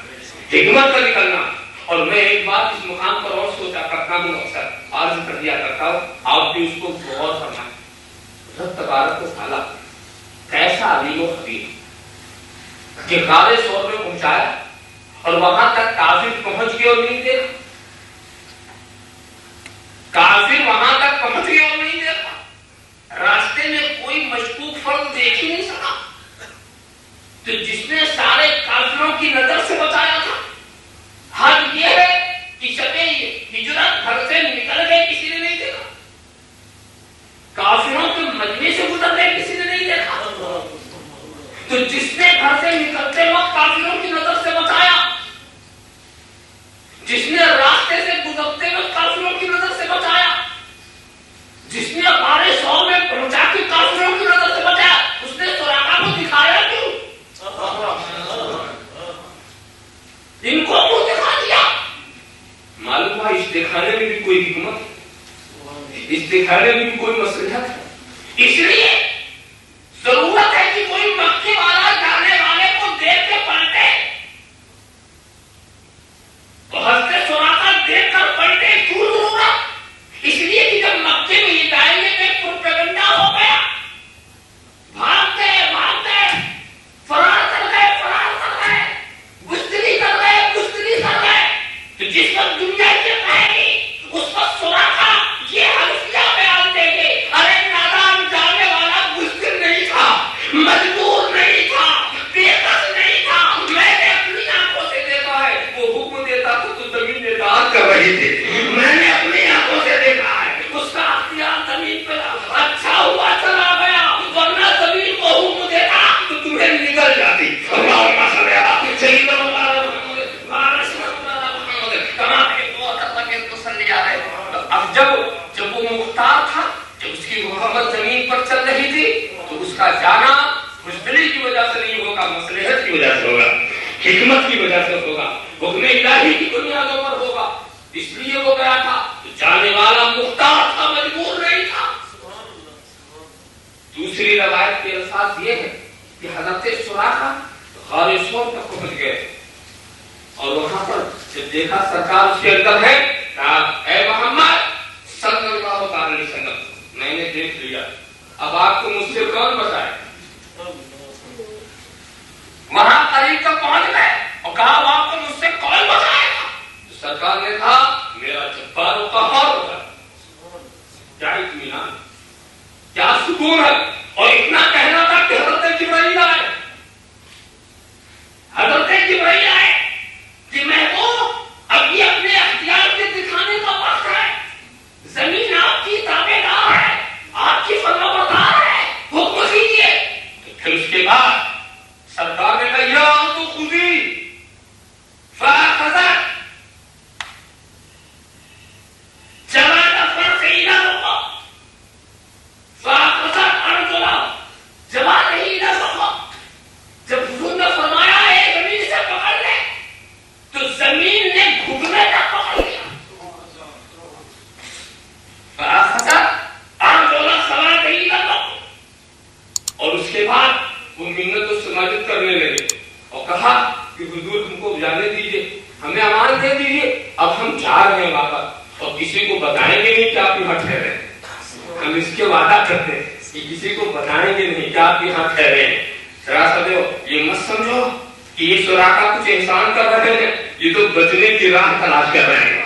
حکمت کا نکلنا. اور میں ایک بات اس مقام پر اور سوچا کرتا ہوں, اکثر عرض کر دیا کرتا ہوں, آپ بھی اس کو غور فرمائیں. رب تبارک و تعالیٰ کیسا علیم و خبیر کہ غار ثور میں پہنچایا اور وہاں تک کافر پہنچ گئے اور نہیں دیکھا. کافر وہاں تک پہنچ گئے اور نہیں دیکھا. راستے میں کوئی مشکوک فرد دیکھ ہی نہیں سکا. تو جس نے سارے کافروں کی نظر سے بچایا تھا, حال یہ ہے کہ شب ہجرت گھر سے نکل گئے کسی نے نہیں دیکھا, کافروں کے مجمع سے گزر گئے کسی نے نہیں دیکھا. تو جس نے گھر سے نکلتے وقت کافروں کی نظر سے بچایا, نے راستے سے گزرتے ہوئے کافروں کی نظر سے بچایا، جس نے ہمارے 100 میں پہنچا کے کافروں کی نظر سے بچایا، اس نے سراقہ کو دکھایا کیوں؟ ان کو منہ دکھا دیا۔ معلوم ہوا اس دکھانے میں بھی کوئی حکمت، اس دکھانے میں بھی کوئی مصلحت ہے۔ اس لیے ضرورت ہے کہ کوئی مکے والا جانے والے کو دیکھ کے پلٹے، تو حضرت سراقہ دیکھ کر پلٹے کیوں ضرورت؟ اس لیے کہ جب مکے میں یہ دائیں گے کہ پروپیگنڈا ہو گیا، بھاگ گئے فرار کر گئے، گستری کر گئے، تو جس وقت دنیا یہ کہے گی اس وقت سراقہ یہ حلفیہ بیان دیں گے، ارے نادان جانے والا گستر نہیں تھا، مجبور نہیں تھا، بے قصد نہیں تھا، میں نے اپنی آنکھوں سے دیکھا ہے، وہ حکم دیتا تو زمین اطاعت کر رہی تھی، میں نے اپنی آنکھوں سے دیکھا ہے، اس کا اختیار زمین پہ اچھا ہوا چلا گیا، ورنہ زمین کو حکم دیتا تو تمہیں نکل جاتی۔ اللہم صل علی سیدنا اب جب وہ مختار تھا، جب اس کی محبت زمین پر چل رہی تھی، تو اس کا جانا خوشدلی کی وجہ سے نہیں ہوگا، مصلحت کی وجہ سے ہوگا، حکمت کی وجہ سے ہوگا، حکم الہی کی بنیادوں پر ہوگا، اس لیے وہ گیا تھا۔ تو جانے والا مختار تھا، مجبور نہیں تھا۔ دوسری روایت کے الفاظ یہ ہے کہ حضرت سراقہ غار ثور تک پہنچ گئے، اور وہاں پر جب دیکھا سرکار اس کے اندر ہے، کہا اے محمد صلی اللہ علیہ وسلم، میں نے دیکھ لیا، اب آپ کو مجھ سے کون بچائے؟ وہاں قریب تک پہنچ گئے اور کہا اب آپ کو مجھ سے کون بچائے گا؟ تو سرکار نے کہا میرا جبار و قہار ہوگا۔ کیا اطمینان، کیا سکون ہے، اور اتنا کہنا تھا کہ حضرت جبرائیل آئے، حضرت جبرائیل آئے کہ محبوب اب یہ اپنے اختیار کے دکھانے کا وقت ہے، زمین آپ کی تابعدار ہے، آپ کی فرمانبردار ہے، حکم کیجیے۔ تو پھر اس کے بعد سرکار نے کہا یا تو خودی فاخذت جواد فرقینا لوگا فاخذت ارجلا جواد ہی نہ لوگا۔ جب حضور نے فرمایا ہے زمین سے پکڑ لے، تو زمین نے گھٹنے تک پکڑ لیا۔ فاخذت ارجلا سواد ہی نہ لوگا، اور اس کے بعد وہ منت و سماجت کرنے لگے اور کہا کہ حضور ہم کو جانے دیجئے، ہمیں امان دے دیجئے، اب ہم جا رہے ہیں واپس، اور کسی کو بتائیں گے نہیں کہ آپ یہاں ٹھہرے ہیں، ہم اس کے وعدہ کرتے ہیں کہ کسی کو بتائیں گے نہیں کہ آپ یہاں ٹھہرے ہیں۔ ذرا سا یہ مت سمجھو کہ یہ سراقہ کچھ احسان کر رہے ہیں، یہ تو بچنے کی راہ تلاش کر رہے ہیں۔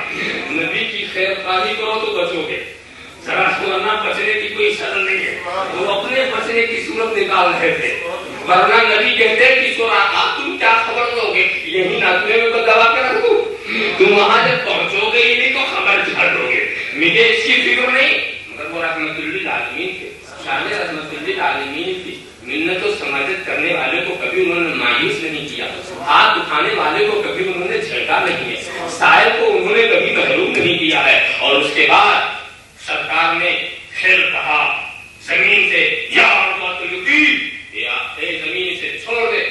نبی کی خیر خواہی کرو تو بچو گے، ذرا ورنہ بچنے کی کوئی شرط نہیں ہے، وہ اپنے بچنے کی صورت نکال رہے تھے، ورنہ نبی کہتے کہ سراقہ تم کیا خبر دو گے، یہی نغمے میں کو دبا کے رکھو، تم وہاں جب پہنچو گے ہی نہیں تو خبر چھاڑو گے، مجھے اس کی فکر نہیں۔ مگر وہ رحمت للعالمین تھے، شان رحمت للعالمین تھی، منت و سماجت کرنے والے کو کبھی انہوں نے مایوس نہیں کیا، ہاتھ اٹھانے والے کو کبھی انہوں نے جھٹکا نہیں ہے، سائل کو انہوں نے کبھی محروم نہیں کیا ہے۔ اور اس کے بعد سرکار نے پھر کہا زمین سے یا زمین سے چھوڑ دے،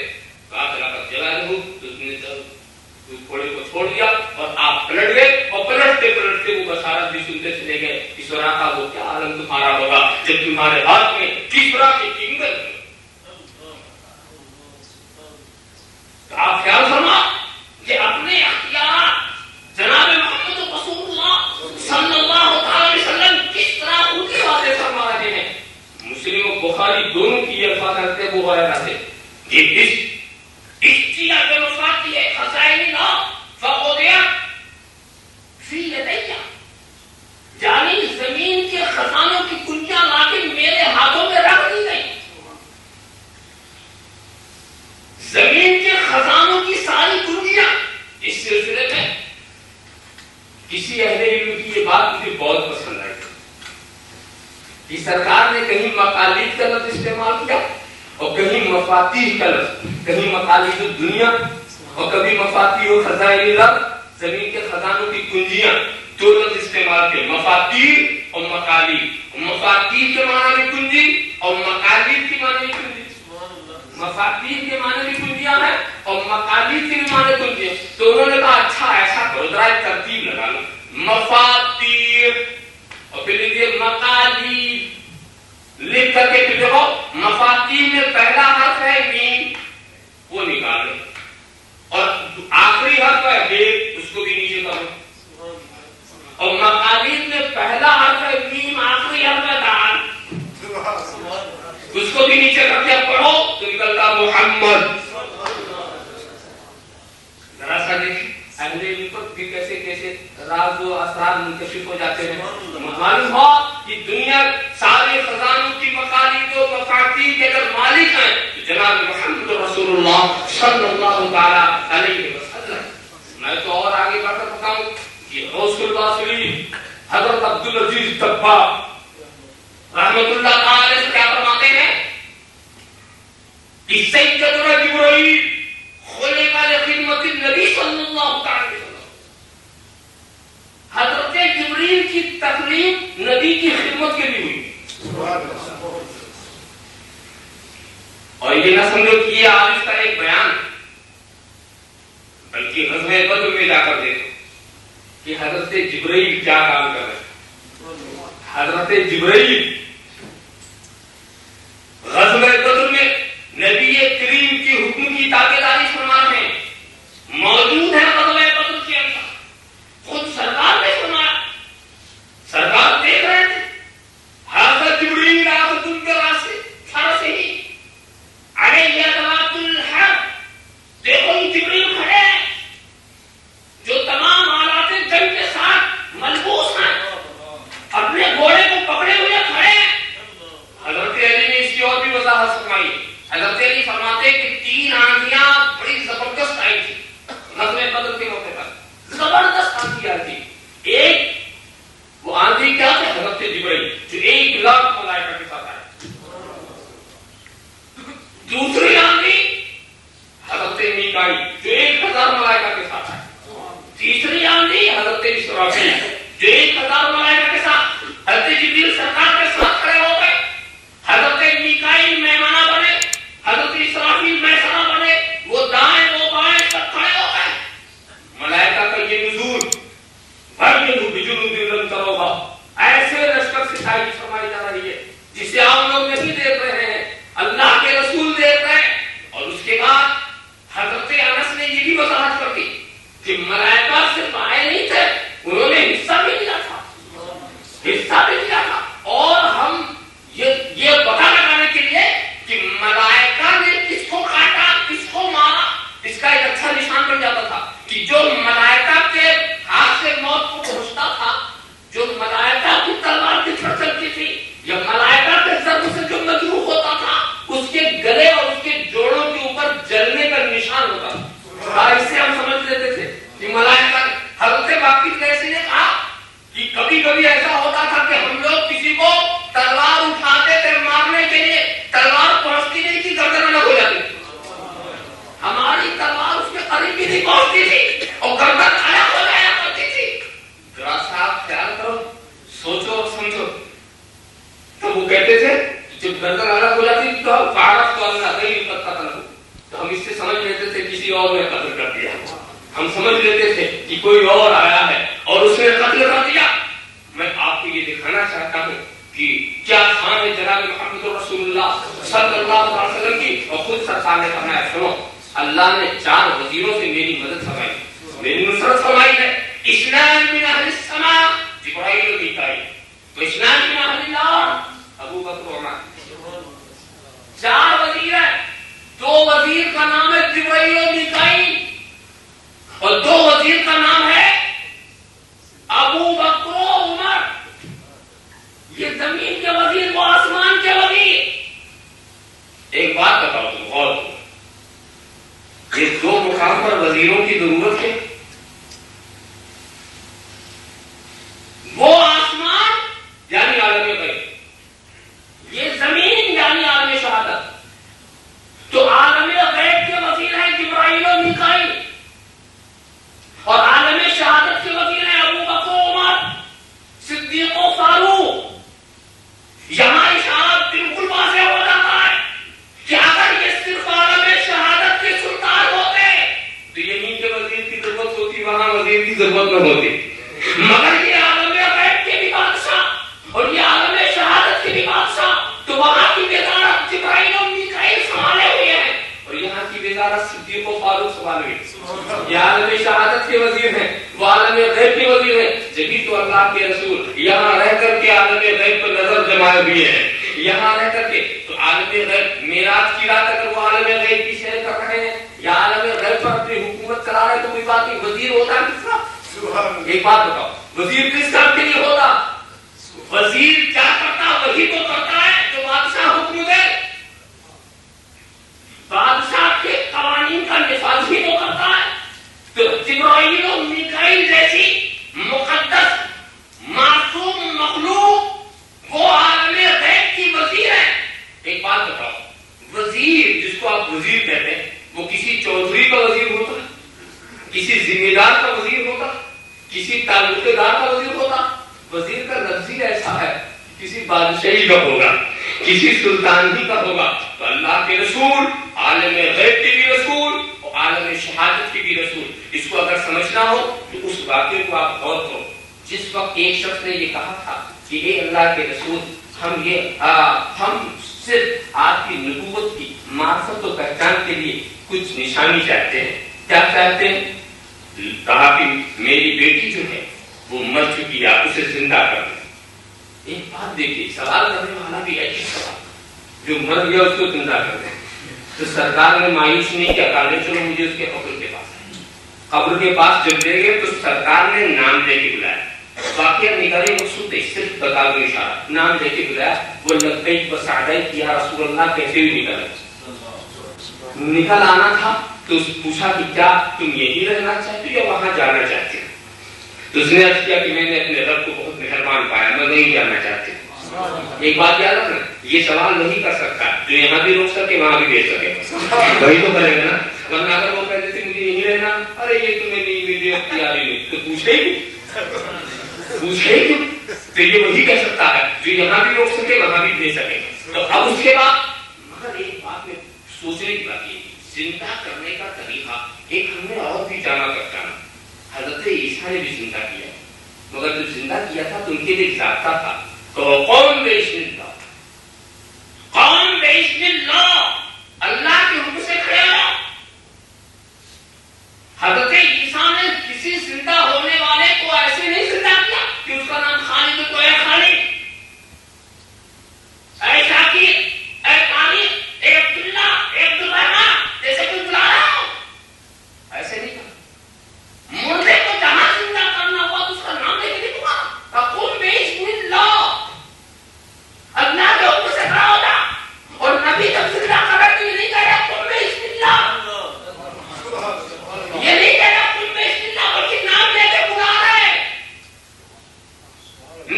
گھوڑے کو چھوڑ دیا اور آپ پلٹ گئے، اور پلٹتے پلٹتے وہ بشارت بھی سنتے چلے گئے کہ سراقہ وہ کیا عالم تمہارا ہوگا جب تمہارے ہاتھ میں کسرا کی کنگن۔ آپ خیال فرما کہ اپنے اختیارات جناب محمد رسول اللہ صلی اللہ علیہ وسلم کس طرح ان کی باتیں فرما رہے ہیں۔ مسلم و بخاری دونوں کی یہ الفاظ کرتے وہ غیر آتے کہ اس چیزہ کے مفاد کی ہے خزائن اللہ فقودیا فی یدیہ، یعنی زمین کے خزانوں کی کنجیاں لا کے میرے ہاتھوں میں رکھ دی گئی، زمین کے خزانوں کی ساری کنجیاں۔ اس سلسلے میں کسی اہل علم کی یہ بات مجھے بہت پسند آئی کہ سرکار نے کہیں مقالید کا لفظ استعمال کیا اور کہیں مفاتیح کا لفظ، کہیں مقالید الدنیا اور کبھی مفاتیح خزائن اللہ زمین کے خزانوں کی کنجیاں دو لفظ استعمال کیے، مفاتیر اور مقالید۔ مفاتیر کے معنی بھی کنجی اور مقالید کے معنی بھی کنجی۔ مفاتیر کے معنی بھی کنجیاں ہیں اور مقالید کے بھی معنی کنجیاں۔ تو انہوں نے کہا اچھا ایسا کرو، ذرا ایک ترتیب لگا لو، مفاتیر اور پھر لکھیے مقالید، لکھ کر کے پھر دیکھو مفاتیر میں پہلا حرف ہے میم، وہ نکالو، اور آخری حرف ہے بے، اس کو بھی نیچے کرو، اور مقالید میں پہلا حرف ہے میم، آخری حرف ہے دال، اس کو بھی نیچے کر کے پڑھو تو نکلتا محمد۔ ذرا سا دیکھیں اہل علم پر بھی کیسے کیسے راز و اسرار منکشف ہو جاتے ہیں۔ معلوم ہو کہ دنیا سارے خزانوں کی مقالید و مفاتیح کے اگر مالک ہیں تو جناب محمد رسول اللہ صلی اللہ تعالی علیہ وسلم۔ میں تو اور آگے بڑھ کر بتاؤں کہ غوث الواصلین حضرت عبدالعزیز دباغ رحمت اللہ تعالی سے کیا فرماتے ہیں کہ سیدنا جبرائیل خلق لخدمت النبی صلی اللہ تعالی وسلم، حضرت جبرائیل کی تخلیق نبی کی خدمت کے لیے ہوئی۔ اور یہ نہ سمجھو کہ یہ عارف کا ایک بیان، بلکہ غزوہ بدر میں جا کر دیکھو کہ حضرت جبرائیل کیا کام کر رہے ہیں۔ حضرت جبرائیل غزوہ بدر میں نبی کریم کی حکم کی تابعداری فرما رہے ہیں، موجود ہے غزوہ بدر کے اندر، خود سرکار نے فرمایا، سرکار دیکھ رہے تھے، حضرت جبرائیل آخر ان کے راستے فرس ہی علیہ ادوات الحرب، دیکھو یہ جبرائیل کھڑے ہیں جو تمام آلات جنگ کے ساتھ ملبوس ہیں، اپنے گھوڑے کو پکڑے ہوئے کھڑے ہیں۔ حضرت علی نے اس کی اور بھی وضاحت فرمائی، حضرت علی فرماتے کہ 3 آندھیاں بڑی زبردست آئی تھی غزوہ بدر کے موقع پر، زبردست آندھی آئی تھی۔ ایک وہ آندھی کیا تھا؟ حضرت جبرائیل جو 1 لاکھ ملائکہ کے ساتھ آئے۔ دوسری آندھی حضرت میکائیل جو 1000 ملائکہ کے ساتھ آئے۔ تیسری آندھی حضرت اسرافیل جو 1000 ملائکہ کے ساتھ، حضرت جبرائیل سرکار کے ساتھ کھڑے ہو گئے، حضرت میکائیل میمنہ بنے، حضرت اسرافیل میسرہ بنے، وہ دائیں وہ بائیں سب کھڑے ہو گئے۔ ملائکہ کا یہ نزول بھرجنو بجنود لم تروہا، ایسے لشکر سے تائید فرمائی جا رہی ہے جسے آپ لوگ نہیں دیکھ رہے ہیں، اللہ کے رسول دیکھ رہے ہیں۔ اور اس کے بعد حضرت انس نے یہ بھی وضاحت کر دی کہ ملائکہ صرف آئے نہیں تھے، انہوں نے حصہ بھی لیا تھا، حصہ بھی لیا تھا۔ اور ہم یہ پتہ لگانے کے لیے کہ ملائکہ نے کس کو کاٹا کس کو مارا، اس کا ایک اچھا نشان بن جاتا تھا کہ جو ملائکہ کے ہاتھ سے موت کو پہنچتا تھا، جو ملائکہ کی تلوار کی چھڑ چلتی تھی یا ملائکہ کے ضرب سے جو مجروح ہوتا تھا، اس کے گلے اور اس کے جوڑوں کے اوپر جلنے کا نشان ہوتا تھا۔ اور اس سے ہم سمجھ لیتے تھے کہ ملائکہ، حضرت باقی کیسے نے کہا کہ کبھی کبھی ایسا ہوتا تھا کہ ہم لوگ کسی کو تلوار اٹھاتے تھے مارنے کے لیے، تلوار پہنچتی نہیں تھی، گردن الگ ہو جاتی تھی، ہماری تلوار اس کے قریب بھی نہیں پہنچتی تھی اور گردن الگ ہو جایا کرتی تھی۔ ذرا صاحب خیال کرو، سوچو اور سمجھو۔ تو وہ کہتے تھے جب گردن الگ ہو جاتی تھی تو ہم فارغ تو اللہ غیر قد قتل ہو، تو ہم اس سے سمجھ لیتے تھے کسی اور نے قتل کر دیا، ہم سمجھ لیتے تھے کہ کوئی اور آیا ہے اور اس نے قتل کر دیا۔ میں آپ کو یہ دکھانا چاہتا ہوں کہ کیا شان ہے جناب محمد رسول اللہ صلی اللہ علیہ وسلم کی۔ اور خود سرکار نے فرمایا، سنو، اللہ نے 4 وزیروں سے میری مدد فرمائی، میری نصرت فرمائی ہے۔ اثنان من اہل السماء جبرائیل و میکائیل، تو اثنان من اہل الارض ابو بکر و عمر۔ 4 وزیر ہیں، 2 وزیر کا نام ہے جبرائیل و میکائیل اور 2 وزیر کا نام ہے ابو بکر و عمر۔ یہ زمین کے وزیر، وہ آسمان کے وزیر۔ ایک بات بتاؤ تم غور کرو، یہ 2 مقام پر وزیروں کی ضرورت ہے؟ وہ آسمان یعنی عالم غیب، یہ زمین یعنی عالم شہادت۔ تو عالم غیب کے وزیر ہیں جبرائیل و میکائیل، اور عالم ضرورت نہ ہوتی، مگر یہ عالم غیب کے بھی بادشاہ اور یہ عالم شہادت کے بھی بادشاہ، تو وہاں کی وزارت جبرائیل اور میکائیل سنبھالے ہوئے ہیں اور یہاں کی وزارت صدیق و فاروق سنبھالے ہوئے ہیں۔ یہ عالم شہادت کے وزیر ہیں، وہ عالم غیب کے وزیر ہیں، جبھی تو اللہ کے رسول یہاں رہ کر کے عالم غیب پر نظر جمائے ہوئے ہیں، یہاں رہ کر کے تو عالم غیب معراج کی رات اگر وہ عالم غیب کی سیر کر رہے ہیں یا عالم غیب پر اپنی حکومت چلا رہے ہیں تو کوئی بات نہیں، وزیر ہوتا ہے کس کا؟ ایک بات بتاؤ، وزیر کس کام کے لیے ہوتا؟ وزیر کیا کرتا؟ وہی تو کرتا ہے جو بادشاہ حکم دے، بادشاہ کے قوانین کا نفاذ ہی تو کرتا ہے۔ تو جبرائیل و میکائیل جیسی مقدس معصوم مخلوق وہ عالم غیب کی وزیر ہے۔ ایک بات بتاؤ، وزیر جس کو آپ وزیر کہتے ہیں وہ کسی چودھری کا وزیر ہوتا ہے، کسی ذمہ دار کا وزیر ہوتا، کسی تعلق دار کا وزیر ہوتا؟ وزیر کا لفظ ہی ایسا ہے کسی بادشاہی کا ہوگا، کسی سلطانی کا ہوگا۔ تو اللہ کے رسول عالم غیب کے بھی رسول اور عالم شہادت کے بھی رسول، اس کو اگر سمجھنا ہو تو اس واقعے کو آپ غور کرو۔ جس وقت ایک شخص نے یہ کہا تھا کہ اے اللہ کے رسول ہم صرف آپ کی نبوت کی معرفت و پہچان کے لیے کچھ نشانی چاہتے ہیں۔ کیا چاہتے ہیں؟ کہا کہ میری بیٹی جو ہے وہ مر چکی ہے، اسے زندہ کر دیں۔ ایک بات دیکھیے، سوال کرنے والا بھی ایسی سوال، جو مر گیا اس کو زندہ کر دیں۔ تو سرکار نے مایوس نہیں کیا، کہا چلو مجھے اس کے قبر کے پاس، قبر کے پاس جب لے گئے تو سرکار نے نام لے کے بلایا۔ واقعہ نگارے مقصود ہے، صرف بتا دو اشارہ، نام لے کے بلایا۔ وہ لبیک وسعدیک یا رسول اللہ کیسے بھی نکل آنا تھا تو پوچھا کہ کیا تم یہی رہنا چاہتے ہو یا وہاں جانا چاہتے ہو؟ تو اس نے عرض کیا کہ میں نے اپنے رب کو بہت مہربان پایا، میں نہیں جانا چاہتی۔ ایک بات یاد رکھنا، یہ سوال نہیں کر سکتا جو یہاں بھی روک سکے وہاں بھی دے سکے، وہی تو کرے گا نا۔ ورنہ اگر وہ کہتے تھے مجھے یہی رہنا، ارے یہ تو میری اختیاری نہیں، تو پوچھے ہی کیوں؟ تو یہ وہی کہہ سکتا ہے جو یہاں بھی روک سکے وہاں بھی دے سکے۔ تو اب اس کے بعد مگر ایک بات میں سوچنے کی بات یہ، زندہ کرنے کا طریقہ ایک ہم نے اور بھی جانا کرتا نا، حضرت عیسیٰ نے بھی زندہ کیا، مگر جب زندہ کیا تھا تو ان کے لیے ضابطہ تھا، قوم بِإِذْنِ اللَّهِ، قوم بِإِذْنِ اللَّهِ، اللہ کے حکم سے کھڑے ہو۔ حضرت عیسیٰ نے کسی زندہ ہونے والے کو ایسے نہیں زندہ کیا کہ اس کا نام خالد تو اے خالد، اے شاکر، اے طارق، اے عبداللہ، اے عبدالرحمن، جیسے کوئی بلا رہا ہو، ایسے نہیں کہا۔ مردے کو جہاں زندہ کرنا ہوا تو اس کا نام لے کے نہیں پکارا، قوم بِإِذْنِ اللَّهِ، اللہ کے حکم سے کھڑا ہو جا۔ اور نبی جب زندہ کرے تو یہ نہیں کہہ رہا قوم بِإِذْنِ اللَّهِ، یہ نہیں کہہ رہا قوم بِإِذْنِ اللَّهِ، بلکہ نام لے کے بلا رہے،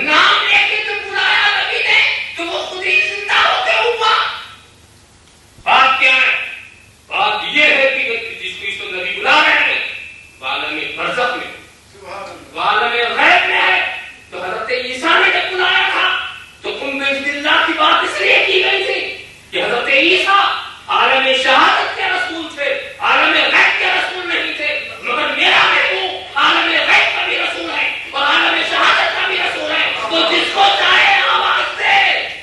نام لے کے جو بلایا نبی نے تو وہ خود ہی زندہ ہو کے ہوا۔ بات کیا ہے؟ بات یہ ہے کہ جس کو اس نبی بلا رہے ہیں عالم برزخ میں، عالم غیب میں ہے۔ تو حضرت عیسیٰ نے جب بلایا تھا تو قم بِإِذْنِ اللَّهِ کی بات اس لیے کی گئی تھی کہ حضرت عیسیٰ عالم شہادت کے رسول تھے، عالم غیب کے رسول نہیں تھے، مگر میرا محبوب عالم غیب کا بھی رسول ہے اور عالم شہادت کا بھی رسول ہے۔ تو جس کو چاہے آواز دے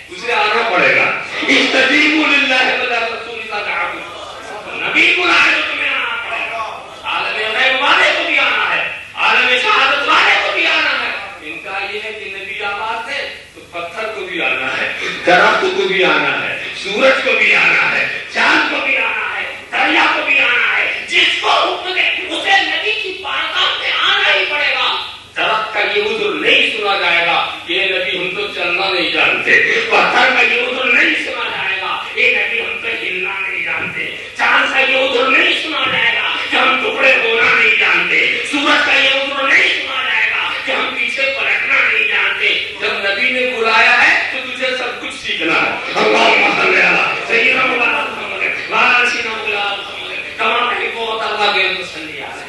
اسے آنا پڑے گا۔ استجیبوا للہ وللرسول اذا دعاکم، نبی بلائے تو تمہیں آنا پڑے گا۔ عالم غیب والے کو بھی آنا ہے، عالم شہادت والے کو بھی آنا ہے۔ ان کا یہ ہے کہ نبی آواز دے تو پتھر کو بھی آنا ہے، درخت کو بھی آنا ہے، سورج کو بھی آنا ہے، چاند کو بھی آنا ہے، دریا کو بھی آنا ہے۔ جس کو حکم دے اسے نبی کی بارگاہ میں آنا ہی پڑے گا۔ درخت کا یہ عذر نہیں سنا جائے گا کہ نبی ہم تو چلنا نہیں جانتے، پتھر کا یہ عذر نہیں سنا جائے گا اے نبی ہم تو ہلنا نہیں جانتے، چاند کا یہ عذر نہیں سنا جائے گا کہ ہم ٹکڑے ہونا نہیں جانتے، سورج کا یہ عذر نہیں سنا جائے گا کہ ہم پیچھے پلٹنا نہیں جانتے۔ جب نبی نے بلایا ہے تو تجھے سب کچھ سیکھنا ہے۔ اللہم صلی علی سیدنا مولانا محمد وعلی سیدنا مولانا محمد کما تحب وترضى بهم صلی علیہ۔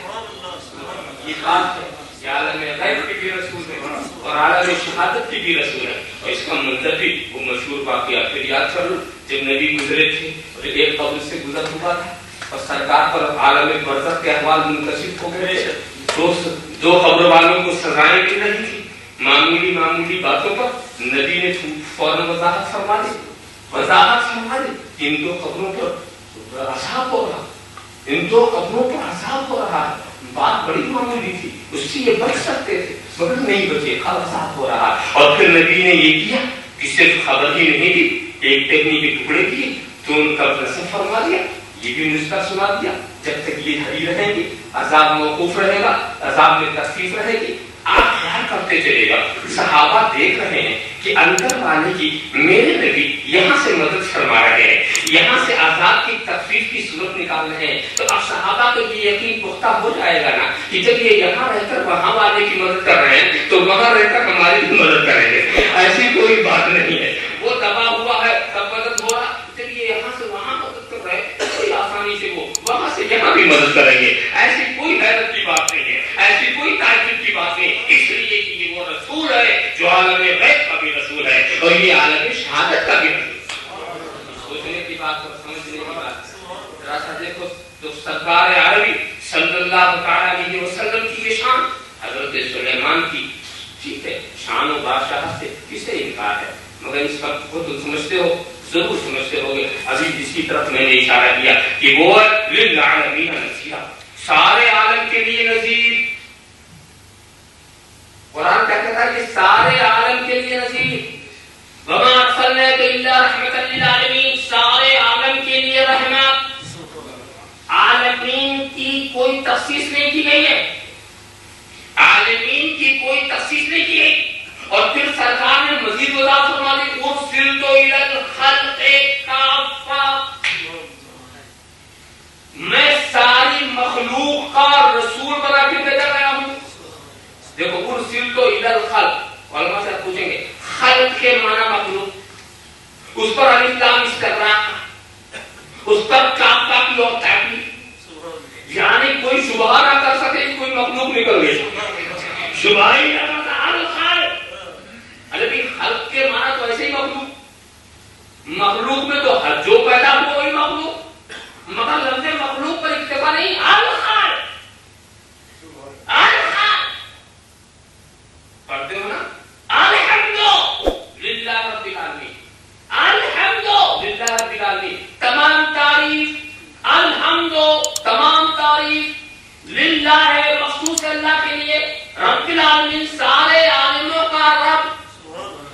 یہ بات ہے کہ عالم غیب کے بھی رسول ہے اور عالم شہادت کے بھی رسول ہے، اور اس کا منظر بھی وہ مشہور واقعہ پھر یاد کر لو۔ جب نبی گزرے تھے اور ایک قبر سے گزر ہوا تھا اور سرکار پر عالم برزخ کے احوال منکشف ہو گئے، تو دو خبر والوں کو سزائیں مل رہی تھی معمولی باتوں پر، نبی نے فوراً وضاحت فرما دی ان دو خبروں پر عذاب ہو رہا، ان دو قبروں پر عذاب ہو رہا ہے۔ بات بڑی معمولی تھی، اس سے یہ بچ سکتے تھے مگر نہیں بچے، عذاب ہو رہا۔ اور پھر نبی نے یہ کیا کہ صرف خبر ہی نہیں دی، ایک ٹہنی کے ٹکڑے کیے تو ان کا نصب فرما دیا، یہ بھی نسخہ سنا دیا، جب تک یہ حری رہیں گے عذاب موقوف رہے گا، عذاب میں تخفیف رہے گی، آپ خیال کرتے چلے گا۔ صحابہ دیکھ رہے ہیں کہ اندر والے کی میرے نبی یہاں سے مدد فرما رہے ہیں، یہاں سے عذاب کی تخفیف کی صورت نکال رہے ہیں، تو اب صحابہ کو یہ یقین پختہ ہو جائے گا نا کہ جب یہ یہاں رہ کر وہاں والے کی مدد کر رہے ہیں تو وہاں رہ کر ہماری بھی مدد کریں گے۔ ایسی کوئی بات نہیں ہے، وہ دبا ہوا ہے تب مدد ہو رہا، جب یہ یہاں سے وہاں مدد کر رہے ہیں کوئی آسانی سے وہ وہاں سے یہاں بھی مدد کریں گے۔ ایسی کوئی حیرت کی بات نہیں ہے، ایسی کوئی تعجب کی بات نہیں، اس لیے کہ یہ وہ رسول ہے جو عالم غیب کا بھی رسول ہے اور یہ عالم شہادت کا بھی رسول ہے۔ سوچنے کی بات اور سمجھنے کی بات ذرا سا دیکھو تو سرکار عربی صلی اللہ تعالی علیہ وسلم کی یہ شان، حضرت سلیمان کی ٹھیک ہے شان و بادشاہت سے کسے انکار ہے، مگر اس وقت کو تم سمجھتے ہو، ضرور سمجھتے ہوگے۔ ابھی جس کی طرف میں نے اشارہ کیا کہ وہ للعالمین نذیرا، سارے عالم کے لیے نذیر، قرآن کیا کہتا ہے کہ سارے عالم کے لیے نذیر، وما ارسلناک الا رحمۃ للعالمین، سارے عالم کے لیے رحمت۔ عالمین کی کوئی تخصیص نہیں کی گئی ہے، عالمین کی کوئی تخصیص نہیں کی گئی، اور پھر سرکار نے مزید وضاحت فرما دی ارسلت الی الخلق کافہ، میں ساری مخلوق کا رسول بنا کے بھیجا گیا ہوں۔ دیکھو ارسلت الی الخلق، علماء سے پوچھیں گے خلق کے معنی مخلوق، اس پر الف لام استغراق، اس پر کافہ کی اور تعبیر، یعنی کوئی شبہ نہ کر سکے کوئی مخلوق نکل گئی، شبہ ہی نہ کرتا الخلق۔ ارے خلق کے معنی تو ایسے ہی مخلوق میں تو جو پیدا ہوا وہی مخلوق، مگر لفظ مخلوق پر اکتفا نہیں، الخلق پڑھتے ہو نا، الحمد للہ رب العالمین، الحمد للہ رب العالمین، تمام تعریف، الحمد تمام تعریف للہ ہے، مخصوص اللہ کے لیے، رب العالمین سارے عالموں کا رب،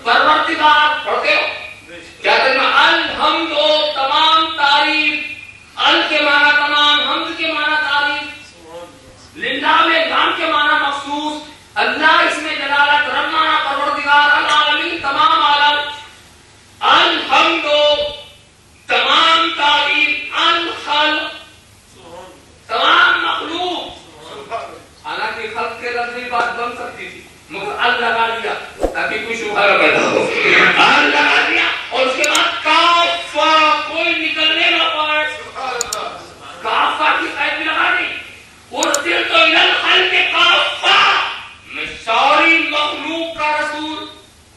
پروردگار۔ پڑھتے ہو کیا کہنا، الحمد تمام تعریف، ال کے معنی تمام، حمد کے معنی تعریف، للہ میں نام کے معنی مخصوص، اللہ اس میں جلالت، رب معنی پروردگار، العالمین تمام عالم، الحمد تمام تعریف، الخلق تمام مخلوق۔ حالانکہ خلق کے لفظ میں بات بن سکتی تھی مگر ال لگا دیا تاکہ کوئی شبہ نہ پیدا ہو، ال لگا دیا، اور اس کے بعد کافہ، کوئی نکلنے نہ پائے، کافہ کی قید بھی لگا دی، ارسلت الی الخلق کافہ، میں ساری مخلوق کا رسول۔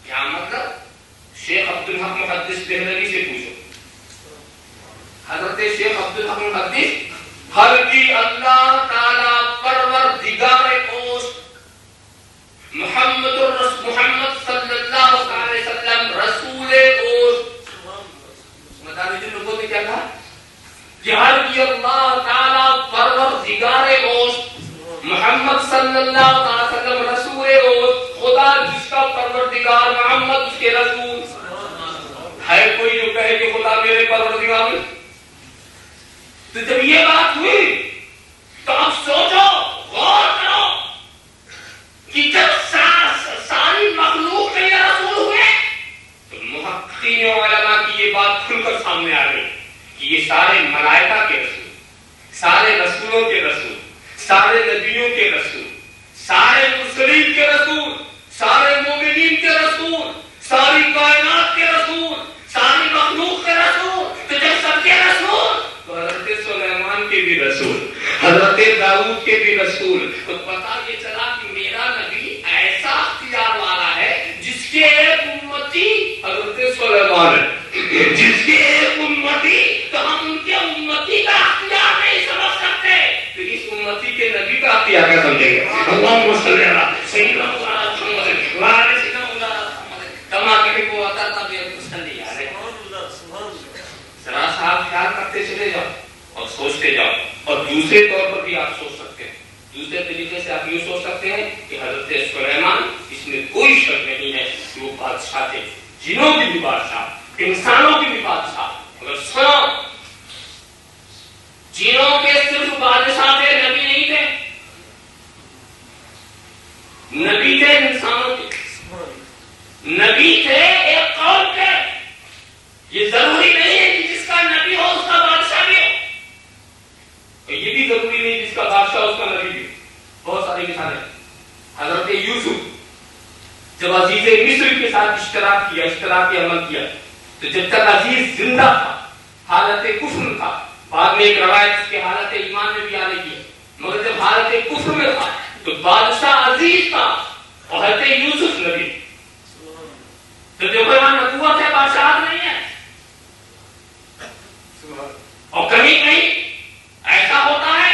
کیا مطلب؟ شیخ عبدالحق محدث دہلوی سے پوچھو، حضرت شیخ عبدالحق محدث ہر کی اللہ تعالی پروردگار پوشت محمد صلی اللہ علیہ وسلم رسول پوشت، مدارج النبوت میں کیا کہا کہ ہر کی اللہ تعالی پروردگار پوشت محمد صلی اللہ علیہ وسلم رسول پوشت، خدا جس کا پروردگار محمد اس کے رسول ہے۔ کوئی جو کہے کہ خدا میرے پروردگار ہے، تو جب یہ بات ہوئی تو اب سوچو، غور کرو کہ جب ساری مخلوق کے یہ رسول ہوئے تو محققین و علماء کی یہ بات کھل کر سامنے آ گئی کہ یہ سارے ملائکہ کے رسول، سارے رسولوں کے رسول، سارے نبیوں کے رسول، سارے مرسلین کے رسول، سارے مومنین کے رسول، ساری کائنات کے رسول، ساری مخلوق کے رسول، تو جب سب کے رسول تو حضرت سلیمان کے بھی رسول، حضرت داؤد کے بھی رسول، تو پتہ یہ چلا کہ میرا نبی ایسا اختیار والا ہے جس کے ایک امتی حضرت سلیمان ہے، جس کے ایک امتی تو ہم ان کے امتی کا اختیار نہیں سمجھ سکتے، تو اس امتی کے نبی کا فاتحہ قسم دے گا اللہم صلی اللہ سیدنا محمد وعلى سیدنا محمد کما تحب وترضى صلی علیہ ذرا سا آپ خیال کرتے چلے جاؤ اور سوچتے جاؤ. اور دوسرے طور پر بھی آپ سوچ سکتے ہیں, دوسرے طریقے سے آپ یہ سوچ سکتے ہیں کہ حضرت سلیمان, اس میں کوئی شک نہیں ہے کہ وہ بادشاہ تھے, جنوں کی بھی بادشاہ, انسانوں کی بھی بادشاہ. اگر سنو, جنوں کے صرف بادشاہ تھے, نبی نہیں تھے, نبی تھے انسانوں کے, نبی تھے ایک قوم کے. یہ ضروری نہیں ہے کہ جس کا نبی ہو اس کا بادشاہ بھی ہو, یہ بھی ضروری نہیں جس کا بادشاہ اس کا نبی بھی. بہت ساری مثالیں. حضرت یوسف جب عزیز مصر کے ساتھ اشتراکی عمل کیا, تو جب تک عزیز زندہ تھا حالت کفر تھا, بعد میں ایک روایت اس کے حالت ایمان میں بھی آنے کی, مگر جب حالت کفر میں تھا تو بادشاہ عزیز تھا اور حضرت یوسف نبی. تو جو کوئی وہاں نبوت ہے, بادشاہ نہیں ہے. اور کہیں کہیں ایسا ہوتا ہے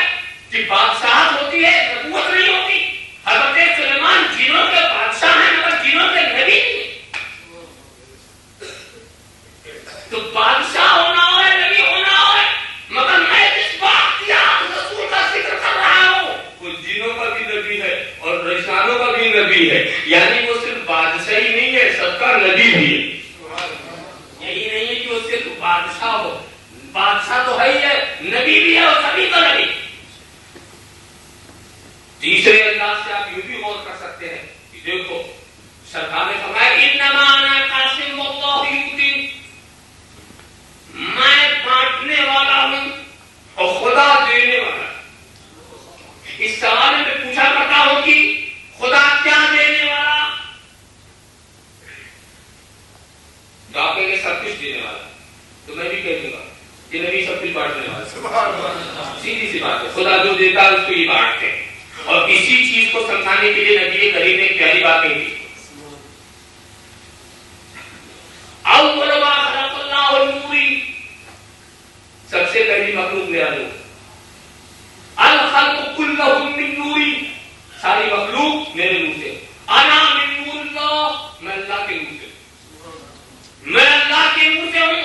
کہ بادشاہت ہوتی ہے, نبوت نہیں ہوتی. حضرت سلیمان جنوں کے بادشاہ ہیں مگر جنوں کے نبی نہیں. تو بادشاہ ہونا ہو ہے, نبی ہونا ہو ہے, مگر میں جس بات یا رسول کا ذکر کر رہا ہوں وہ جنوں کا بھی نبی ہے اور انسانوں کا بھی نبی ہے. یعنی وہ صرف بادشاہ ہی نہیں ہے, سب کا نبی بھی ہے. یہی نہیں ہے کہ وہ صرف بادشاہ ہو, بادشاہ تو ہے ہی ہے, نبی بھی ہے اور سبھی کا نبی. تیسرے انداز سے آپ یہ بھی غور کر سکتے ہیں کہ دیکھو سرکار نے فرمایا انما انا قاسم واللہ یؤتی, میں بانٹنے والا ہوں اور خدا دینے والا. اس سوال میں پوچھا کرتا ہوں کہ خدا کیا دینے والا, تو آپ کہیں گے سب کچھ دینے والا. تو میں بھی کہہ دوں گا کہ نبی سب کچھ بانٹنے والا. سیدھی سی بات ہے, خدا جو دیتا ہے اس کو یہ بانٹتے ہیں. اور اسی چیز کو سمجھانے کے لیے نبی کریم نے پیاری بات کہی تھی, اول ما خلق اللہ النوری, سب سے پہلی مخلوق میرا نور. الخلق کلہم من نوری, ساری مخلوق میرے نور سے. انا من نور اللہ, میں اللہ کے نور سے, میں اللہ کے نور سے ہوں.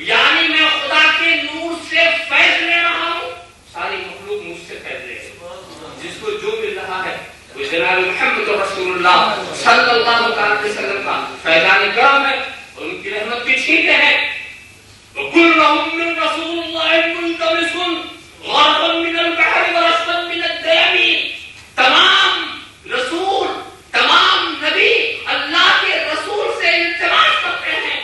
یعنی میں خدا کے نور سے فیض لے رہا ہوں, ساری مخلوق مجھ سے فیض لے رہی ہے. جس کو جو مل رہا ہے وہ جناب محمد رسول اللہ صلی اللہ علیہ وسلم کا فیضان کرم ہے, ان کی رحمت کی چھینٹیں ہیں. وَكُلُّهُم مِّن رَّسُولِ اللَّهِ مُلْتَمِسٌ غَرْقًا مِّنَ الْبَحْرِ وَرَشْقًا مِّنَ الدَّيَمِ. تمام رسول, تمام نبی اللہ کے رسول سے التماس کرتے ہیں,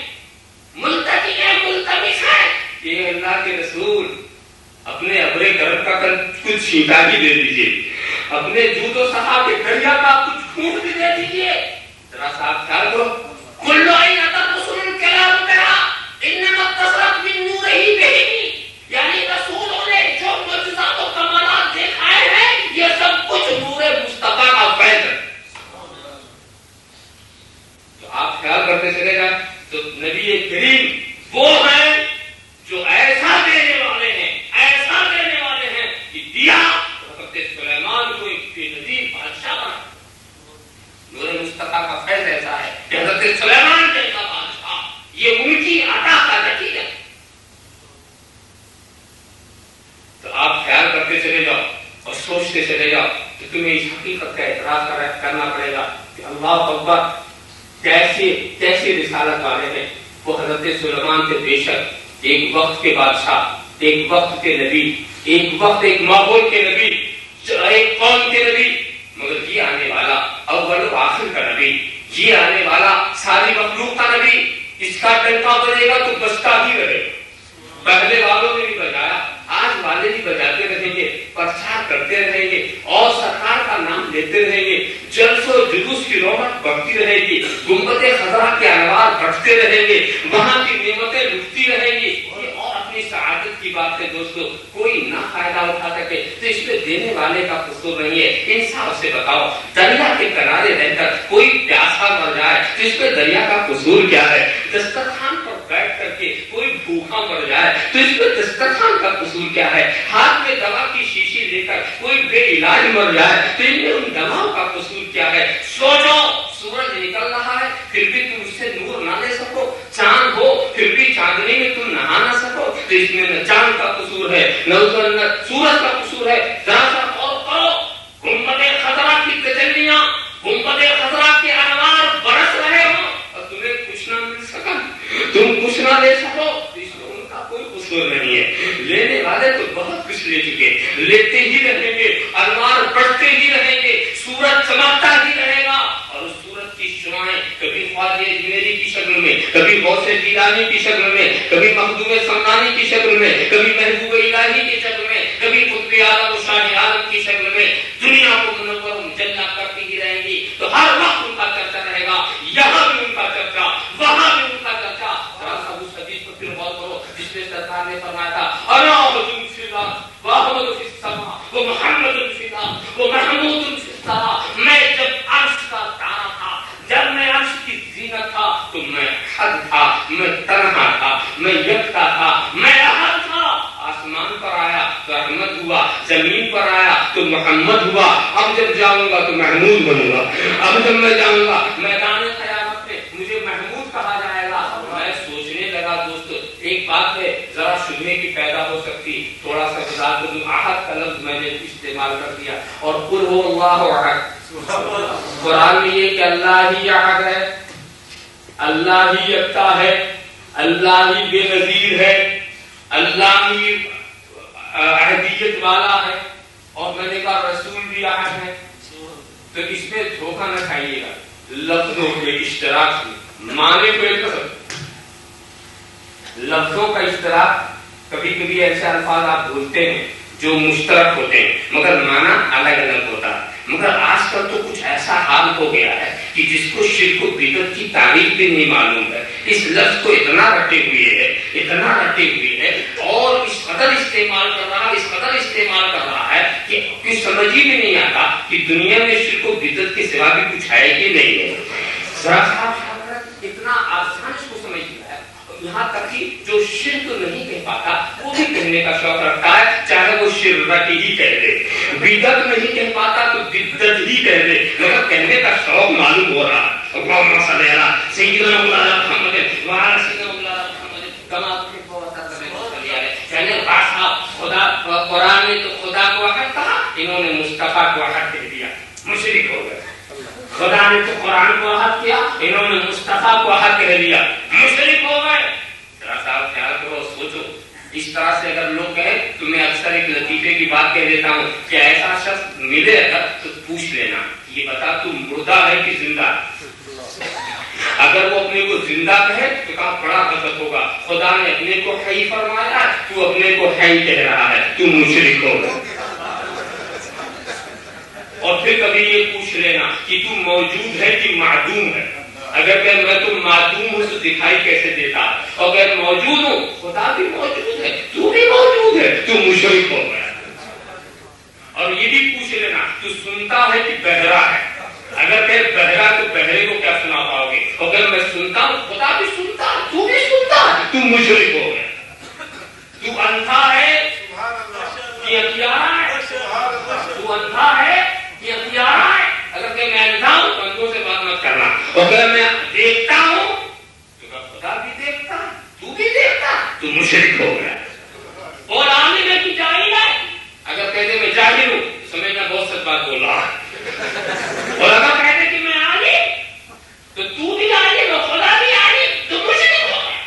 ملتقی ہیں, ملتمس ہیں کہ اللہ کے رسول اپنے ابرے کرم کا کچھ چھینٹا ہی دے دیجیے, اپنے جود و صحا کے دریا کا کچھ کھوٹ بھی دے دیجیے. ذرا سا آپ خیال کرو, کل عین رسول کلام تیرا انما اتصلت من نورہ بہی, یعنی رسولوں نے جو معجزات و کمالات دکھائے ہیں یہ سب کچھ نور مصطفیٰ کا فیض ہے. تو آپ خیال کرتے چلے جائیں تو نبی کریم وہ ہیں جو ایسا دینے والے ہیں, ایسا دینے والے ہیں کہ دیا حضرت سلیمان کو ایک بے نظیر بادشاہ بنا. نور مصطفیٰ کا فیض ایسا ہے کہ حضرت سلیمان جیسا بادشاہ, یہ ان کی عطا کا نتیجہ ہے. تو آپ خیال کرتے چلے جاؤ اور سوچتے چلے جاؤ کہ تمہیں اس حقیقت کا اعتراف کرنا پڑے گا کہ اللہ اکبر کیسے رسالت والے ہیں. وہ حضرت سلیمان کے بے شک ایک وقت کے بادشاہ, ایک وقت کے نبی, ایک وقت ایک ماحول کے نبی, ایک قوم کے نبی, مگر یہ آنے والا اول و آخر کا نبی, یہ آنے والا ساری مخلوق کا نبی. اس کا ڈنکا بجے گا تو بجتا ہی رہے گا. پہلے والوں نے بھی بجایا, آج والے بھی بجاتے رہیں گے, پرچار کرتے رہیں گے اور سرکار کا نام لیتے رہیں گے. جلسوں جلوس کی رونق بڑھتی رہے گی, گنبد خضرا کے انوار بڑھتے رہیں گے, وہاں کی نعمتیں لٹتی رہیں گی. اور اپنی سعادت کی بات ہے دوستو, کوئی نہ فائدہ اٹھا سکے تو اس میں دینے والے کا قصور نہیں ہے. انصاف سے بتاؤ, دریا کے کنارے رہ کر کوئی پیاسا مر جائے تو اس میں دریا کا قصور کیا ہے؟ دسترخوان پر بیٹھ کر کے کوئی بھوکا مر جائے تو اس میں دسترخوان کا قصور کیا ہے؟ ہاتھ میں دوا کی شیشی لے کر کوئی بے علاج مر جائے تو ان میں ان دواؤں کا قصور کیا ہے؟ سوچو، سورج نکل رہا ہے پھر بھی تم اس سے نور نہ لے سکو، چاند ہو پھر بھی چاندنی میں تم نہا نہ سکو، تو اس میں نہ چاند کا قصور ہے نہ سورج کا قصور ہے۔ ذرا سا غور کرو، گنبد خضرا کی تجلیاں، گنبد خضرا کے انوار برس رہے ہوں اور تمہیں کچھ نہ مل سکا، تم کچھ نہ لے سکو، اس میں ان کا کوئی قصور نہیں ہے۔ لینے والے تو بہت کچھ لے چکے، لیتے ہی رہیں گے، انوار بڑھتے ہی رہیں گے، سورج چمکتا ہی رہے گا، اور اس سورج کی شعاعیں کبھی خواجہ اجمیری کی شکل میں، کبھی غوث جیلانی کی شکل میں، کبھی مخدوم سمنانی کی شکل میں، کبھی محبوب الہی کی شکل میں، کبھی قطب اعظم و شاہ عالم کی شکل میں دنیا کو منور و مجلہ کرتی ہی رہیں گی۔ تو ہر وقت ان کا چرچا رہے گا، یہاں بھی ان کا چرچا، وہاں بھی ان کا چرچا۔ ذرا سا اس حدیث پر پھر غور کرو جس میں سرکار نے فرمایا تھا انا محمد فی اللہ واحمد فی السماء و محمد فی اللہ و محمود فی السماء۔ میں جب عرش کا تارا تھا، جب میں عرش کی زینت تھا تو میں حد تھا، میں تنہا تھا، میں یکتا تھا، میں احد تھا۔ آسمان پر آیا تو احمد ہوا، زمین پر آیا تو محمد ہوا، اب جب جاؤں گا تو محمود بنوں گا، اب جب میں جاؤں گا میدان قیامت میں مجھے محمود کہا جائے گا۔ میں سوچنے لگا دوستو، ایک بات ہے ذرا شبہے کی پیدا ہو سکتی، تھوڑا سا بتا دوں، احد کا لفظ میں نے استعمال کر دیا، اور قل هو اللہ احد، قرآن میں یہ کہ اللہ ہی احد ہے، اللہ ہی یکتا ہے، اللہ ہی بے نظیر ہے، اللہ ہی احدیت والا ہے، اور میں نے کہا رسول بھی احد ہے۔ تو اس میں دھوکہ نہ کھائیے گا، لفظوں کے اشتراک میں معنی کو ایک لفظوں کا اشتراک، کبھی کبھی ایسے الفاظ آپ بولتے ہیں جو مشترک ہوتے ہیں مگر معنی الگ الگ ہوتا ہے۔ مگر آج کل تو کچھ ایسا حال ہو گیا ہے کہ جس کو شرک و بدعت کی تعریف بھی نہیں معلوم ہے، اس لفظ کو اتنا رٹے ہوئے ہے، اتنا رٹے ہوئے ہے، اور اس قدر استعمال کر رہا ہے، اس قدر استعمال کر رہا ہے کہ کچھ سمجھ ہی بھی نہیں آتا کہ دنیا میں شرک و بدعت کے سوا بھی کچھ ہے کہ نہیں ہے۔ ذرا صاحب اتنا آسان اس کو سمجھ لیا ہے، یہاں تک کہ جو شرک نہیں کہہ پاتا وہ بھی کہنے کا شوق رکھتا ہے، چاہے وہ شرک ہی کہہ دے، بدعت نہیں کہہ پاتا تو بدعت ہی کہہ دے، مگر کہنے کا شوق معلوم ہو رہا ہے۔ اللہم صلی علی سیدنا مولانا محمد وعلی سیدنا مولانا محمد کما تحب و ترضى۔ یعنی خدا قرآن نے تو خدا کو احد کہا، انہوں نے مصطفیٰ کو احد کہہ دیا، مشرک ہو گئے۔ خدا نے تو قرآن کو احد کیا، انہوں نے مصطفیٰ کو احد کہہ دیا، مشرک ہو گئے۔ ذرا صاحب خیال کرو، سوچو، اس طرح سے اگر لوگ کہیں تو میں اکثر ایک لطیفے کی بات کہہ دیتا ہوں کہ ایسا شخص ملے اگر تو پوچھ لینا یہ بتا تو مردہ ہے کہ زندہ ہے۔ اگر وہ اپنے کو زندہ کہے تو کہا بڑا غضب ہوگا، خدا نے اپنے کو حی فرمایا ہے، تو اپنے کو حی کہہ رہا ہے، تو مشرک ہوگا۔ اور پھر کبھی یہ پوچھ لینا کہ تو موجود ہے کہ معدوم ہے۔ اگر کہ میں تو معدوم ہوں تو دکھائی کیسے دیتا، اور اگر موجود ہوں خدا بھی موجود ہے، تو بھی موجود ہے، تو مشرک ہو گیا۔ اور یہ بھی پوچھ لینا تو سنتا ہے کہ بہرا ہے، اگر کہ بہرا تو بہرے کو کیا سنا پاؤ گے، اگر میں سنتا ہوں خدا بھی سنتا ہے، تو بھی سنتا ہے، تو مشرک ہو گیا۔ تو اندھا ہے کہ اندھیارا ہے، تو اندھا ہے کہ اندھیارا ہے، اگر کہ میں اندھا ہوں بندوں سے بات مت کرنا، اگر میں دیکھتا ہوں تو خدا بھی دیکھتا ہے، تو بھی دیکھتا ہے، تو مشرک ہو گیا۔ اور عالم ہے کہ جاہل ہے، اگر کہتے میں جاہل ہوں سمجھنا بہت سچ بات بول رہا ہے، اور اگر کہتے کہ میں عالم تو بھی عالم ہو، خدا بھی عالم، تو مشرک ہو گیا۔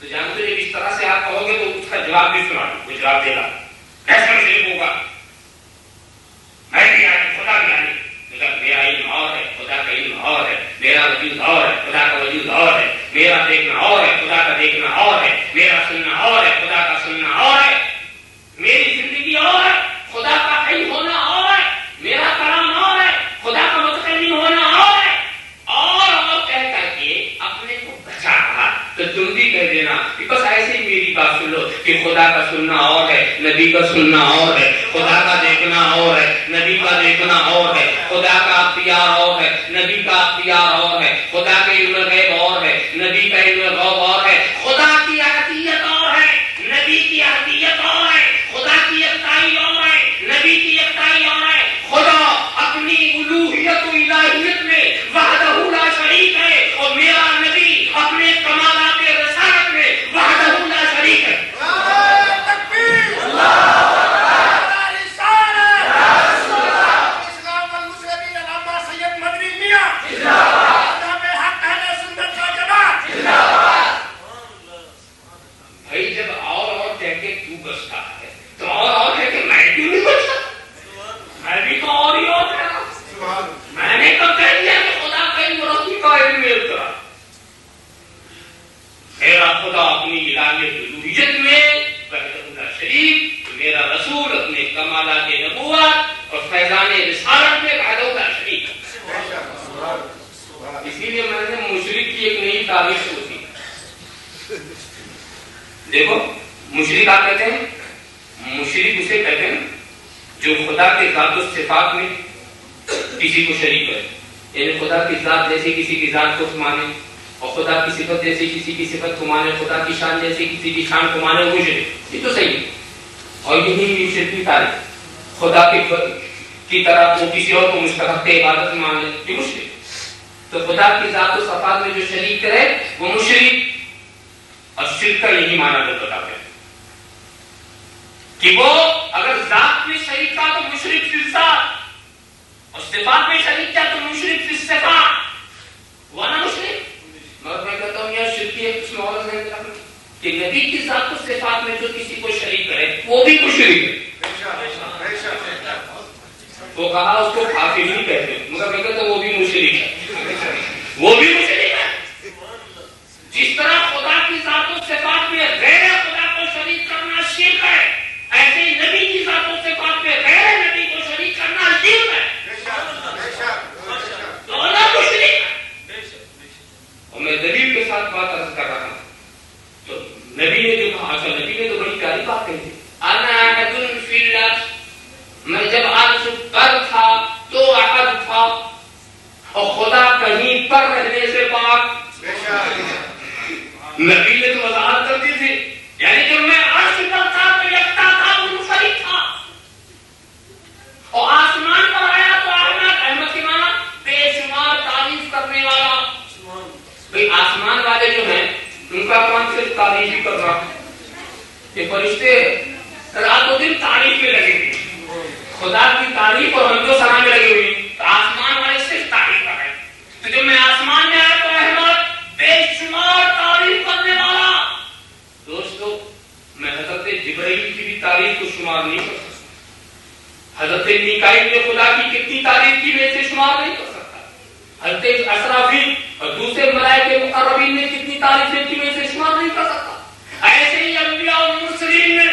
تو جانتے جب اس طرح سے آپ کہو گے تو اس کا جواب بھی سنا دو، وہ جواب دے گا کیسا مشرک ہوگا، میں بھی عالم خدا بھی عالم، میرا علم اور ہے خدا کا علم اور ہے، میرا وجود اور ہے خدا کا وجود اور ہے، میرا دیکھنا اور ہے خدا کا دیکھنا اور ہے، میرا سننا اور ہے خدا کا سننا اور ہے، میری زندگی اور ہے خدا کا حی ہونا اور ہے، میرا کلام اور ہے خدا کا متکلم ہونا اور ہے، اور کہہ کر کے اپنے کو بچا رہا۔ تو تم بھی کہہ دینا کہ بس ایسے ہی میری بات سن لو کہ خدا کا سننا اور ہے، نبی کا سننا اور ہے، خدا کا دیکھنا اور ہے، نبی کا دیکھنا اور ہے، خدا کا اختیار اور ہے، نبی کا اختیار اور ہے، خدا کا علم غیب اور ہے، نبی کا علم غیب اور ہے، خدا کی کی یکتائی اور ہے، نبی کی یکتائی اور ہے. خدا اپنی الوہیت و الہیت میں وحدہ لا شریک ہے، اور میرا نبی اپنے کمالات رسالت میں وحدہ لا شریک ہے. بھائی جب اور کہہ کے تو بچتا ہے تو اور کہہ کے میں کیوں نہیں بچتا؟ میں بھی تو اور ہی اور کہہ رہا. میں نے کب کہہ دیا کہ خدا کئی مرضی کا علم اترا؟ میرا خدا اپنی الہیت الوہیت میں وحدہ لا شریک، میرا رسول اپنے کمالات نبوت اور فیضان رسالت میں وحدہ لا شریک. اسی لیے میں نے مشرک کی ایک نئی تعریف سوچی. دیکھو مشرک آپ کہتے ہیں، مشرک اسے کہتے ہیں جو خدا کے ذات و صفات میں کسی کو شریک کرے، یعنی خدا کی ذات جیسے کسی کی ذات کو مانے، اور خدا کی صفت جیسے کسی کی صفت کو مانے، خدا کی شان جیسے کسی کی شان کو مانے، وہ مشرک. یہ تو صحیح ہے. اور یہی مشرک کی تعریف، خدا کی طرح وہ کسی اور کو مستحق عبادت مان لے، یہ مشرک. تو خدا کی ذات و صفات میں جو شریک کرے وہ مشرک. اور شرک کا یہی معنی لوگ بتاتے ہیں کہ وہ اگر ذات میں شریک تھا تو مشرک فی الذات، اور صفات میں شریک کیا تو مشرک فی الصفات. وہ نا مشرک. مگر میں کہتا ہوں یار شرک کی ایک قسم اور ہے کہ نبی کی ذات و صفات میں جو کسی کو شریک کرے وہ بھی مشرک ہے. وہ کہا اس کو کافر نہیں کہتے، مگر میں کہتا ہوں وہ بھی مشرک ہے. وہ بھی مشرک ہے. جس طرح خدا کی ذات و صفات میں غیر خدا کو شریک کرنا شرک ہے، ایسے ہی نبی کی ذات و صفات میں غیر نبی کو شریک کرنا شرک ہے. دونوں مشرک ہے. اور میں دلیل کے ساتھ بات عرض کر رہا ہوں. تو نبی نے جو کہا، اچھا نبی نے تو بڑی پیاری بات کہی، انا احد فی اللہ. میں جب عرش پر تھا تو احد تھا، اور خدا کہیں پر رہنے سے پاک. نبی نے تو وضاحت کر دی تھی، یعنی جب میں عرش پر تھا تو یکتا تھا، وہ منفرد تھا. اور آسمان پر آیا تو احمد، احمد کے معنی بے شمار تعریف کرنے والا. بھئی آسمان والے جو ہیں ان کا کام صرف تعریف ہی کرنا. یہ فرشتے رات و دن تعریف میں لگے ہوئے، خدا کی تعریف اور حمد و ثنا میں لگے ہوئے. تو آسمان والے صرف تعریف کر رہے ہیں. تو جب میں آسمان میں آیا تو احمد بے شمار تعریف کرنے والا. دوستو میں حضرت جبرائیل کی بھی تعریف کو شمار نہیں کر سکتا. حضرت میکائیل نے خدا کی کتنی تعریف کی میں سے شمار نہیں کر سکتا. حضرت اسرافیل اور دوسرے ملائکہ مقربین نے کتنی تعریفیں کی میں سے شمار نہیں کر سکتا. ایسے ہی انبیاء و مرسلین نے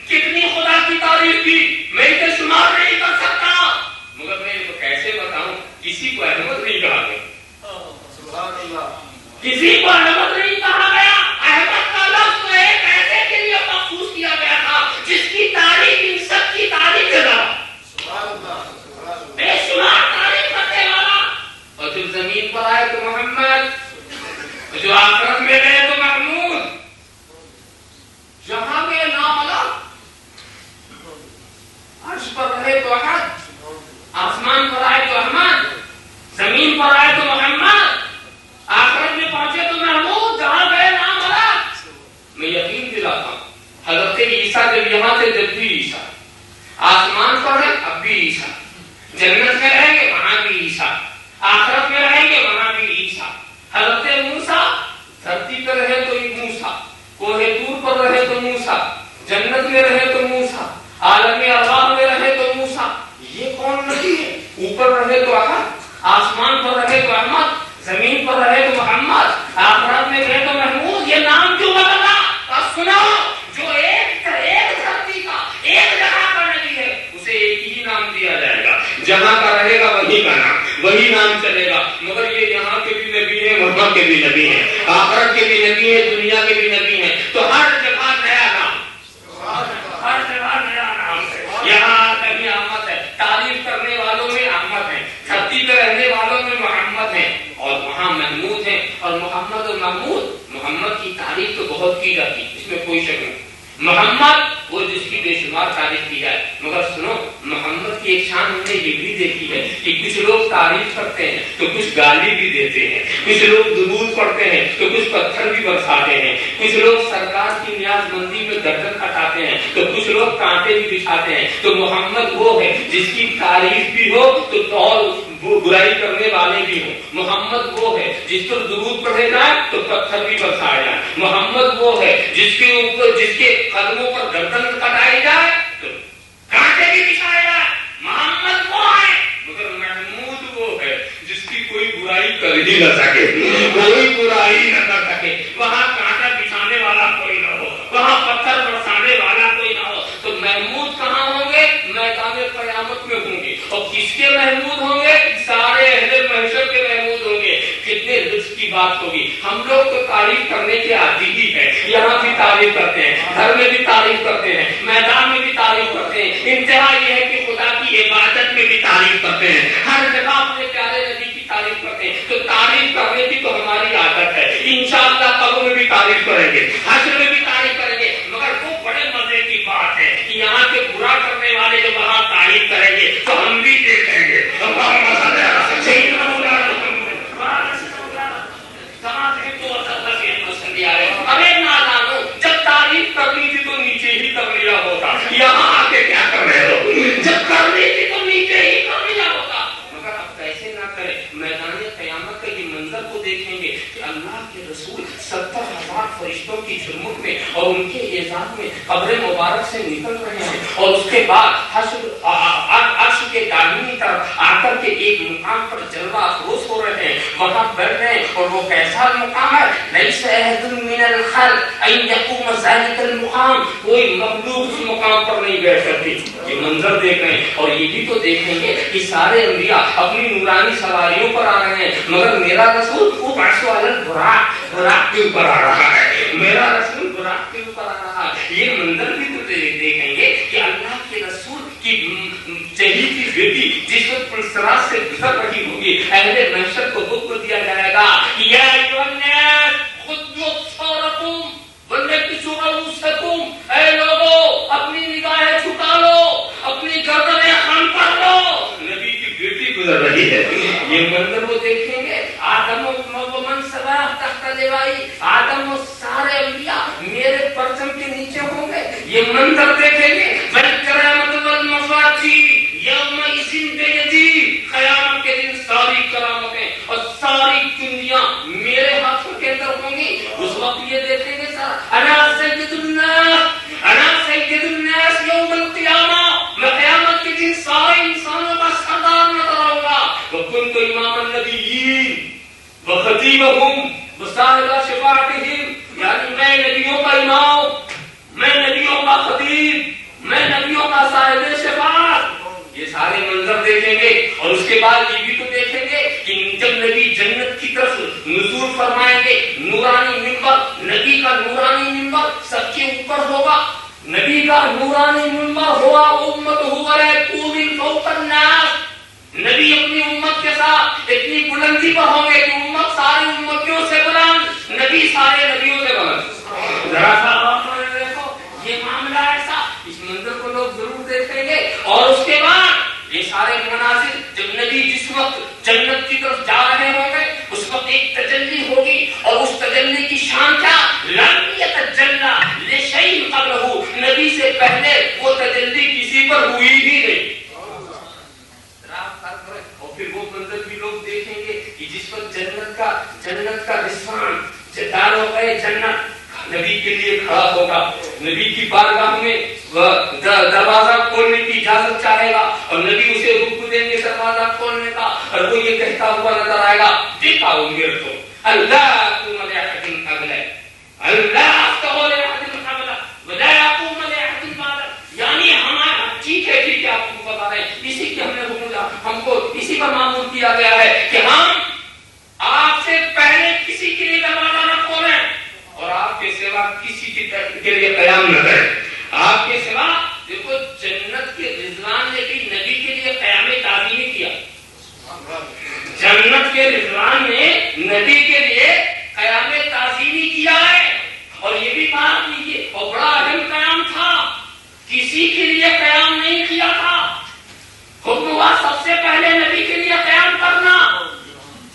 کتنی خدا کی تعریف کی میں اسے شمار نہیں کر سکتا. مگر میں کیسے بتاؤں، کسی کو احمد نہیں کہا گیا. کسی کو احمد نہیں کہا گیا. احمد کا لفظ ایک ایسے کے لیے مخصوص کیا گیا تھا جس کی تعریف ان سب کی تعریف کے ذرا بے شمار تعریف کرنے والا. اور جب زمین پر آئے تو محمد، جو آخرت میں گئے تو محمود، جہاں گئے نام اللہ، عرش پر رہے تو احد، آسمان پر آئے تو احمد، زمین پر آئے تو محمد، آخرت میں پہنچے تو محمود، جہاں گئے نام اللہ. میں یقین دلاتا ہوں حضرت عیسیٰ جب یہاں سے جب بھی عیسیٰ، آسمان پر ہے اب بھی عیسیٰ، جنت میں رہیں گے وہاں بھی عیسیٰ، آخرت میں رہیں گے وہاں بھی عیسیٰ. حضرت موسیٰ دھرتی پر رہے تو موسیٰ، کوہ طور پر رہے تو موسیٰ، جنت میں رہے تو موسیٰ، عالم ارواح میں رہے تو موسیٰ. یہ کون نبی ہے؟ اوپر رہے تو احد، آسمان پر رہے تو احمد، زمین پر رہے تو محمد، آخرت میں رہے تو محمود. یہ نام کیوں بدلا؟ اب سناؤ، جو ایک دھرتی کا ایک جگہ کا نبی ہے اسے ایک ہی نام دیا جائے گا. جہاں کا رہے گا وہی کا نام، وہی نام چلے گا. مگر یہ یہاں کے بھی نبی ہیں، وہاں کے بھی نبی ہیں، آخرت کے بھی نبی ہیں، دنیا کے بھی نبی ہیں. تو ہر جگہ نیا نام، ہر جگہ نیا نام. یہاں کہیں احمد ہے، تعریف کرنے والوں میں احمد ہیں، دھرتی پہ رہنے والوں میں محمد ہیں، اور وہاں محمود ہیں. اور محمد اور محمود، محمد کی تعریف تو بہت کی جاتی ہے، اس میں کوئی شک نہیں. محمد وہ جس کی بے شمار تعریف کی جائے. مگر سنو محمد کی ایک شان ہم نے یہ بھی دیکھی ہے کہ کچھ لوگ تعریف کرتے ہیں تو کچھ گالی بھی دیتے ہیں, کچھ لوگ درود پڑھتے ہیں تو کچھ پتھر بھی برساتے ہیں, کچھ لوگ سرکار کی نیاز مندی میں گردن کٹاتے ہیں تو کچھ لوگ کانٹے بھی بچھاتے ہیں. تو محمد وہ ہے جس کی تعریف بھی ہو تو اور برائی کرنے والے بھی ہوں. محمد وہ ہے جس پر درود پڑھے جائے تو پتھر بھی برسائے جائے. محمد وہ ہے جس کے اوپر جس کے قدموں پر گردن کٹائی جائے تو کانٹے بھی بچھائے جائے. محمد وہ ہے. مگر محمود وہ ہے جس کی کوئی برائی کر ہی نہ سکے, کوئی برائی نہ کر سکے. وہاں کانٹا بچھانے والا کوئی نہ ہو, وہاں پتھر برسانے والا کوئی نہ ہو. تو محمود کہاں ہوں گے؟ میدان قیامت میں ہوں گے. اور کس کے محمود ہوں گے؟ سارے اہل محشر کے محمود ہوں گے. کتنے لطف کی بات ہوگی. ہم لوگ تو تعریف کرنے کے عادی ہی ہے, یہاں بھی تعریف کرتے ہیں, گھر میں بھی تعریف کرتے ہیں, میدان میں بھی تعریف کرتے ہیں. انتہا یہ ہے کہ خدا کی عبادت میں بھی تعریف کرتے ہیں, ہر جگہ اپنے پیارے نبی کی تعریف کرتے ہیں. تو تعریف کرنے کی تو ہماری عادت ہے. انشاءاللہ قبر میں بھی تعریف کریں گے, حشر میں بھی تعریف کریں گے. مگر وہ بڑے مزے کی بات ہے کہ یہاں کے برا کرنے والے جو وہاں تعریف کریں گے تو ہم بھی دیکھیں گے. ارے نادانو, جب تعریف کرنی تھی تو نیچے ہی کر لیا ہوتا, یہاں آ کے کیا کر رہے ہو؟ جب کرنی تھی تو نیچے ہی کر لیا ہوتا. مگر اب کیسے نہ کریں. میدان قیامت کا یہ منظر کو دیکھیں گے کہ اللہ کے رسول 70,000 فرشتوں کی جھرمٹ میں اور ان کے اعزاز میں قبر مبارک سے نکل رہے ہیں, اور اس کے بعد عرش کے دامنی طرف آ کر کے ایک مقام پر جلوہ افروز ہو رہے ہیں, وہاں بیٹھ رہے ہیں. اور وہ کیسا مقام ہے؟ لیس احد من الخلق ان یقوم ذلک المقام, کوئی مخلوق اس مقام پر نہیں بیٹھ سکتی. یہ منظر دیکھ رہے ہیں. اور یہ بھی تو دیکھیں گے کہ سارے انبیاء اپنی نورانی سواریوں پر آ رہے ہیں, مگر میرا رسول خوب عرش علی براق کے اوپر آ رہا ہے. میرا رسول براق کے اوپر آ رہا ہے. یہ منظر بھی تو دیکھیں گے کہ اللہ کے رسول کی چہی کی بیٹی جس وقت پلسرات سے گزر رہی ہوگی, اہل محشر کو حکم دیا جائے گا یا ایھا الناس خذوا ابصارکم ولتبصروا رؤوسکم, اے لوگو اپنی نگاہیں جھکا لو, اپنی گردنیں خم کر لو, نبی کی بیٹی گزر رہی ہے. یہ منظر وہ دیکھیں گے. آدم و من سوا تحت لوائی, آدم و سارے انبیاء میرے پرچم کے نیچے ہوں گے. یہ منظر دیکھیں گے. والکرامۃ والمفاتیح یومئذ بیدی, قیامت کے دن ساری کرامتیں اور ساری دنیا میرے ہاتھوں کے اندر ہوں گی. اس وقت یہ دیکھیں گے سارا انا سید الناس, انا سید الناس یوم القیامہ, میں قیامت کے دن سارے انسانوں کا سردار نظر آؤں گا. وکنت امام النبیین وخطیبہم وصاحب شفاعتہم, یعنی میں نبیوں کا امام, میں نبیوں کا خطیب, میں نبیوں کا صاحب شفاعت. یہ سارے منظر دیکھیں گے. اور اس کے بعد یہ بھی تو دیکھیں گے کہ جب نبی جنت کی طرف نزول فرمائیں گے, نورانی منبر, نبی کا نورانی منبر سب کے اوپر ہوگا. نبی کا نورانی منبر ہوا امتہ علی طول فوق الناس, نبی اپنی امت کے ساتھ اتنی بلندی پر ہوں گے کہ امت ساری امتیوں سے بلند, نبی سارے نبیوں سے بلند. ذرا سا دیکھو یہ معاملہ ایسا, اس منظر کو لوگ ضرور دیکھیں گے. اور اس کے بعد یہ سارے مناظر, جب نبی جس وقت جنت کی طرف جا رہے ہوں گے اس وقت ایک تجلی ہوگی, اور اس تجلی کی شان کیا؟ لم یتجلی لشیء قبلہ, نبی سے پہلے وہ تجلی کسی پر ہوئی ہی نہیں. اور پھر وہ منظر بھی لوگ دیکھیں گے کہ جس وقت جنت کا رضوان دار ہو گئے, جنت نبی کے لیے کھڑا ہوگا, نبی کی بارگاہ میں دروازہ کھولنے کی اجازت چاہے گا, اور نبی اسے حکم دیں گے دروازہ کھولنے کا, اور وہ یہ کہتا ہوا نظر آئے گا دکھاؤ میرے کو اللہ اقوم لأحد قبلک, اللہ افتح لأحد قبلک ولا اقوم لأحد بعدک. یعنی ہمارا ٹھیک ہے آپ کو بتا رہے ہیں, اسی کی ہم نے حکم دیا, ہم کو اسی پر معمول کیا گیا ہے کہ ہم آپ سے پہلے کسی کے لیے دروازہ نہ کھولیں, اور آپ کے سوا کسی کے لیے قیام نہ کریں. آپ کے سوا دیکھو جنت کے رضوان نے بھی نبی کے لیے قیام تعظیمی کیا, جنت کے رضوان نے نبی کے لیے قیام تعظیمی کیا ہے. اور یہ بھی بات کیجیے, اور بڑا اہم قیام تھا, ہوا سب سے پہلے نبی کے لیے قیام کرنا،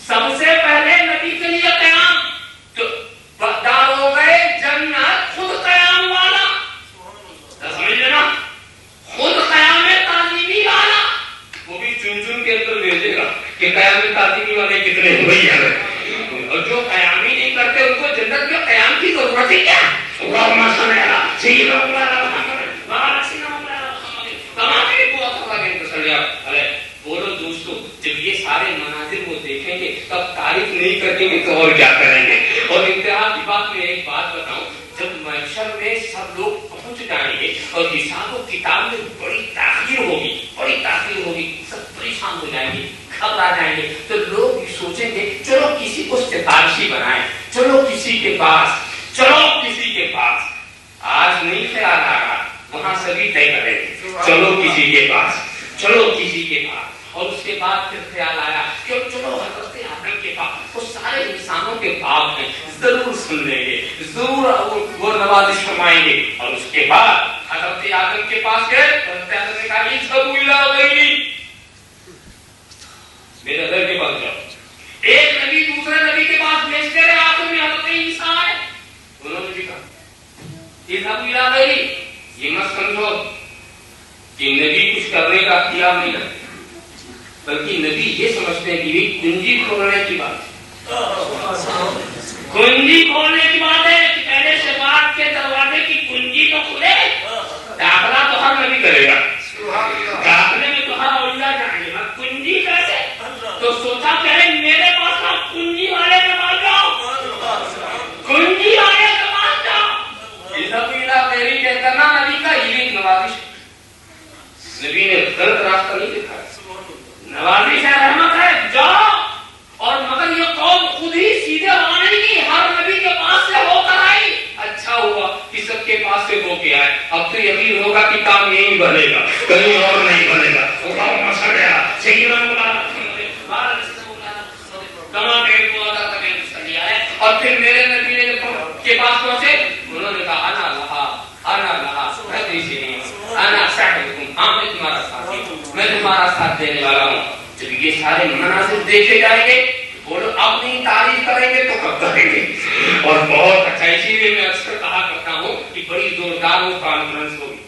سب سے پہلے نبی کے لیے قیام، تو بردار ہو گئے جنت خود قیام والا، سمجھ لینا، خود قیام تعظیمی والا، وہ بھی چن چن کے اندر بھیجے گا کہ قیام تعظیمی والے کتنے ہوئی ہیں، اور جو قیام ہی نہیں کرتے ان کو جنت میں قیام کی ضرورت ہے کیا؟ اللہم صلی علی سیدنا محمد وعلی سیدنا محمد کما بولو دوستو، جب یہ سارے مناظر وہ دیکھیں گے تب تعریف نہیں کریں گے تو اور کیا کریں گے؟ اور انتہا کی بات میں ایک بات بتاؤں، جب محشر میں سب لوگ پہنچ جائیں گے اور حساب و کتاب میں بڑی تاخیر ہوگی، سب پریشان ہو جائیں گے، گھبرا جائیں گے، تو لوگ سوچیں گے چلو کسی کو سفارشی بنائیں، چلو کسی کے پاس، آج نہیں خیال آ رہا، وہاں سبھی طے کریں گے چلو کسی کے پاس، اور اس کے بعد پھر خیال آیا کہ چلو حضرت آدم کے پاس، وہ سارے انسانوں کے باپ ہیں، ضرور سن لیں گے، ضرور وہ نوازش فرمائیں گے، اور اس کے بعد حضرت آدم کے پاس گئے، حضرت آدم نے کہا اذهبوا الى غیری، میرے گھر کے پاس جاؤ، ایک نبی دوسرے نبی کے پاس بھیجتے رہے، آخر میں حضرت عیسیٰ آئے، انہوں نے بھی کہا اذهبوا الى غیری، یہ مت سمجھو کہ نبی کچھ کرنے کا اختیار نہیں ہے، بلکہ نبی یہ سمجھتے ہیں کہ کنجی کھولنے کی بات ہے کہ پہلے شفاعت کے دروازے کی کنجی تو کھلے، داخلہ تو ہر نبی کرے گا، داخلے میں تو ہر اولیاء جائیں گے، کنجی کیسے؟ تو سوچا پہلے میرے پاس آپ کنجی والے کے پاس جاؤ، کنجی والے کے پاس جاؤ، میری کہنا نبی کا یہ ایک نوازش ہے، نبی نے غلط راستہ نہیں دکھایا، نوازش ہے، رحمت ہے، جاؤ، اور مگر یہ قوم خود ہی سیدھے آنے کی، ہر نبی کے پاس سے ہو کر آئی، اچھا ہوا کہ سب کے پاس سے ہو کے آئے، اب تو یقین ہوگا کہ کام یہی بنے گا، کہیں اور نہیں بنے گا، اللہم صلی علی سیدنا محمد کما کہ آئے، اور پھر میرے نبی نے کے پاس پہنچے، انہوں نے کہا انا لہا انا صاحبکم، ہاں میں تمہارا ساتھی ہوں، میں تمہارا ساتھ دینے والا ہوں۔ جب یہ سارے مناظر دیکھے جائیں گے، بولو اپنی تعریف کریں گے تو کب کریں گے؟ اور بہت اچھا، اسی لیے میں اکثر کہا کرتا ہوں کہ بڑی زوردار وہ کانفرنس ہوگی،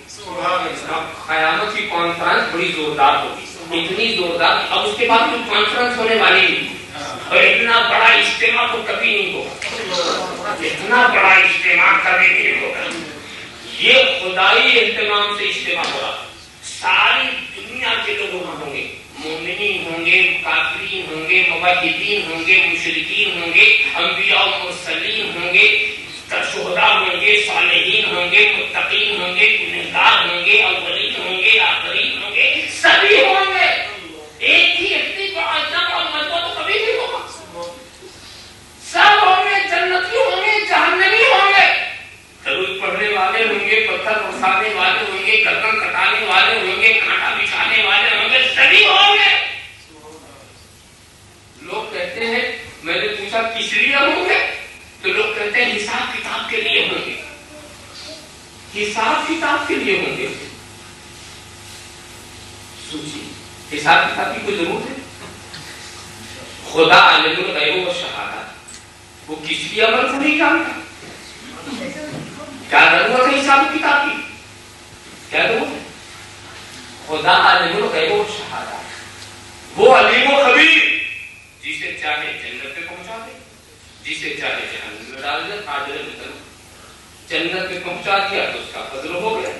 قیامت کی کانفرنس بڑی زوردار ہوگی، اتنی زوردار، اب اس کے بعد کوئی کانفرنس ہونے والی نہیں، اور اتنا بڑا اجتماع تو کبھی نہیں ہوگا، اتنا بڑا اجتماع کبھی نہیں ہوگا، یہ خدائی اہتمام سے اجتماع ہو رہا، ساری دنیا کے لوگ وہاں ہوں گے، مومنین ہوں گے، کافرین ہوں گے، موحدین ہوں گے، مشرکین ہوں گے، انبیاء و مرسلین ہوں گے، شہداء ہوں گے، صالحین ہوں گے، متقین ہوں گے، گنہگار ہوں گے، اولین ہوں گے، آخرین ہوں گے، سبھی ہوں گے، ایک ہی اتنی بڑا جمع اور مجمع تو کبھی نہیں ہوگا، سب ہوں گے، جنتی ہوں گے، جہنمی ہوں گے، درود پڑھنے والے ہوں گے، پتھر برسانے والے ہوں گے، گردن کٹانے والے ہوں گے، کانٹا بچھانے والے ہوں گے، سبھی ہوں گے۔ لوگ کہتے ہیں، میں نے پوچھا کس لیے ہوں گے، تو لوگ کہتے ہیں حساب کتاب کے لیے ہوں گے، حساب کتاب کے لیے ہوں گے۔ سوچیے، حساب کتاب کی کوئی ضرورت ہے؟ خدا عالم الغیب و شہادت، وہ کسی عمل کو نہیں جانتا، کیا ضرورت ہے حساب کتاب کی؟ کیا ضرورت ہے؟ خدا عالم الغیب و شہادت، وہ علیم و خبیر، جسے چاہے جنت میں پہنچا دے، جسے چاہے جہنم میں ڈال دے، قادر مطلب جنت میں پہنچا دیا تو اس کا فضل ہو گیا،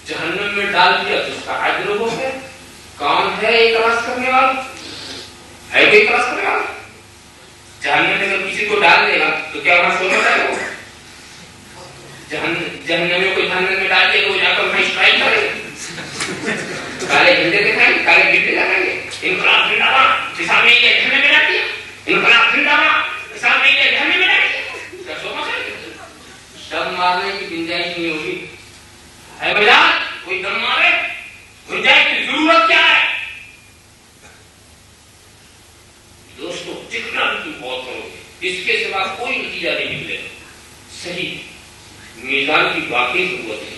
جہنم میں ڈال دیا تو اس کا عدل ہو گیا۔ کون ہے اعتراض کرنے والا؟ ہے کوئی اعتراض کرنے والا؟ جہنم میں اگر کسی کو ڈال دے گا تو کیا وہاں سونا جائے گا؟ جہنم کو جہنم میں ڈال دے تو جا کر وہاں اسٹرائک کرے گا، کالے جھنڈے دکھائیں گے، کالے جھنڈے لگائیں گے، انقلاب زندہ باد، حساب نہیں ہے جہنم میں ڈال دیا، انقلاب زندہ باد، حساب نہیں ہے جہنم میں ڈال دیا، کیا سونا چاہیے؟ دم مارنے کی گنجائش نہیں ہوگی، ہے بھائی کوئی دم مارے، گنجائش کی ضرورت کیا ہے؟ دوستو جتنا بھی تم غور کرو گے اس کے سوا کوئی نتیجہ نہیں نکلے گا۔ صحیح میزان کی باقی ضرورت ہے،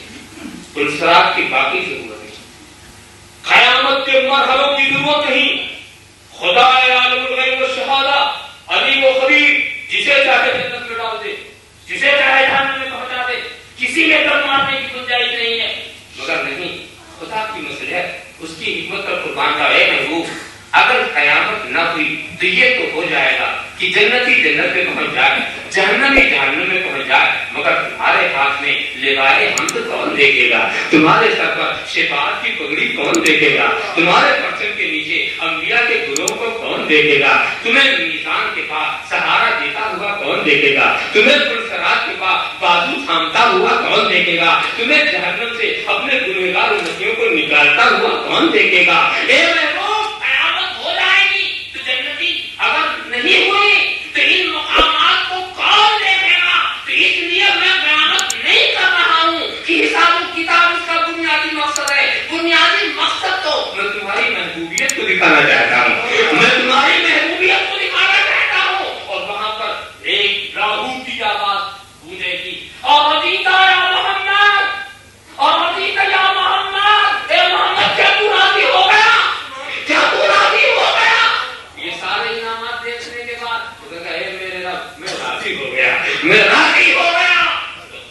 پلسرات کی باقی ضرورت ہے، قیامت کے مرحلوں کی ضرورت نہیں. خدا عالم الغیب والشہادہ علیم و خبیر جسے چاہے جنت میں ڈال دے، جسے چاہے جہنم میں پہنچا دے، کسی میں دم مارنے کی گنجائش نہیں ہے. مگر نہیں، خدا کی مصلحت اس کی حکمت پر قربان کا ہے محبوب. اگر قیامت نہ ہوئی تو یہ تو ہو جائے گا کہ جنتی جنت میں پہنچ جائے، جہنمی جہنم میں پہنچ جائے. مگر تمہارے ہاتھ میں لوائے حمد کون دیکھے گا؟ تمہارے سر پر شفاعت کی پگڑی کون دیکھے گا؟ تمہارے پرچم کے نیچے انبیاء کے گروہ کو کون دیکھے گا؟ تمہیں میزان کے پاس سہارا دیتا ہوا کون دیکھے گا؟ تمہیں پرسرات کے پاس بازو تھامتا ہوا کون دیکھے گا؟ تمہیں جہنم سے اپنے گنہگار امتیوں کو نکالتا ہوا کون دیکھے گا؟ اے محبوب، قیامت ہو جائے گی تو جنتی، اگر نہیں ہوئی تو ان مقامات کو کون دیکھے گا؟ تو اس لیے میں قیامت نہیں کر رہا ہوں کہ حساب و کتاب اس کا بنیادی مقصد ہے. بنیادی مقصد تو میں تمہاری محبوبیت کو دکھانا چاہتا ہوں، میں تمہاری محبوبیت کو دکھانا چاہتا ہوں. اور وہاں پر ایک راہو کی آواز گونجے گی، اور رضیتا یا محمد، اور رضیتا یا محمد، اے محمد کیا تو راضی ہو گیا؟ کیا تو راضی ہو گیا؟ یہ سارے انعامات دیکھنے کے بعد وہ کہا اے میرے رب میں راضی ہو گیا، میں راضی ہو گیا.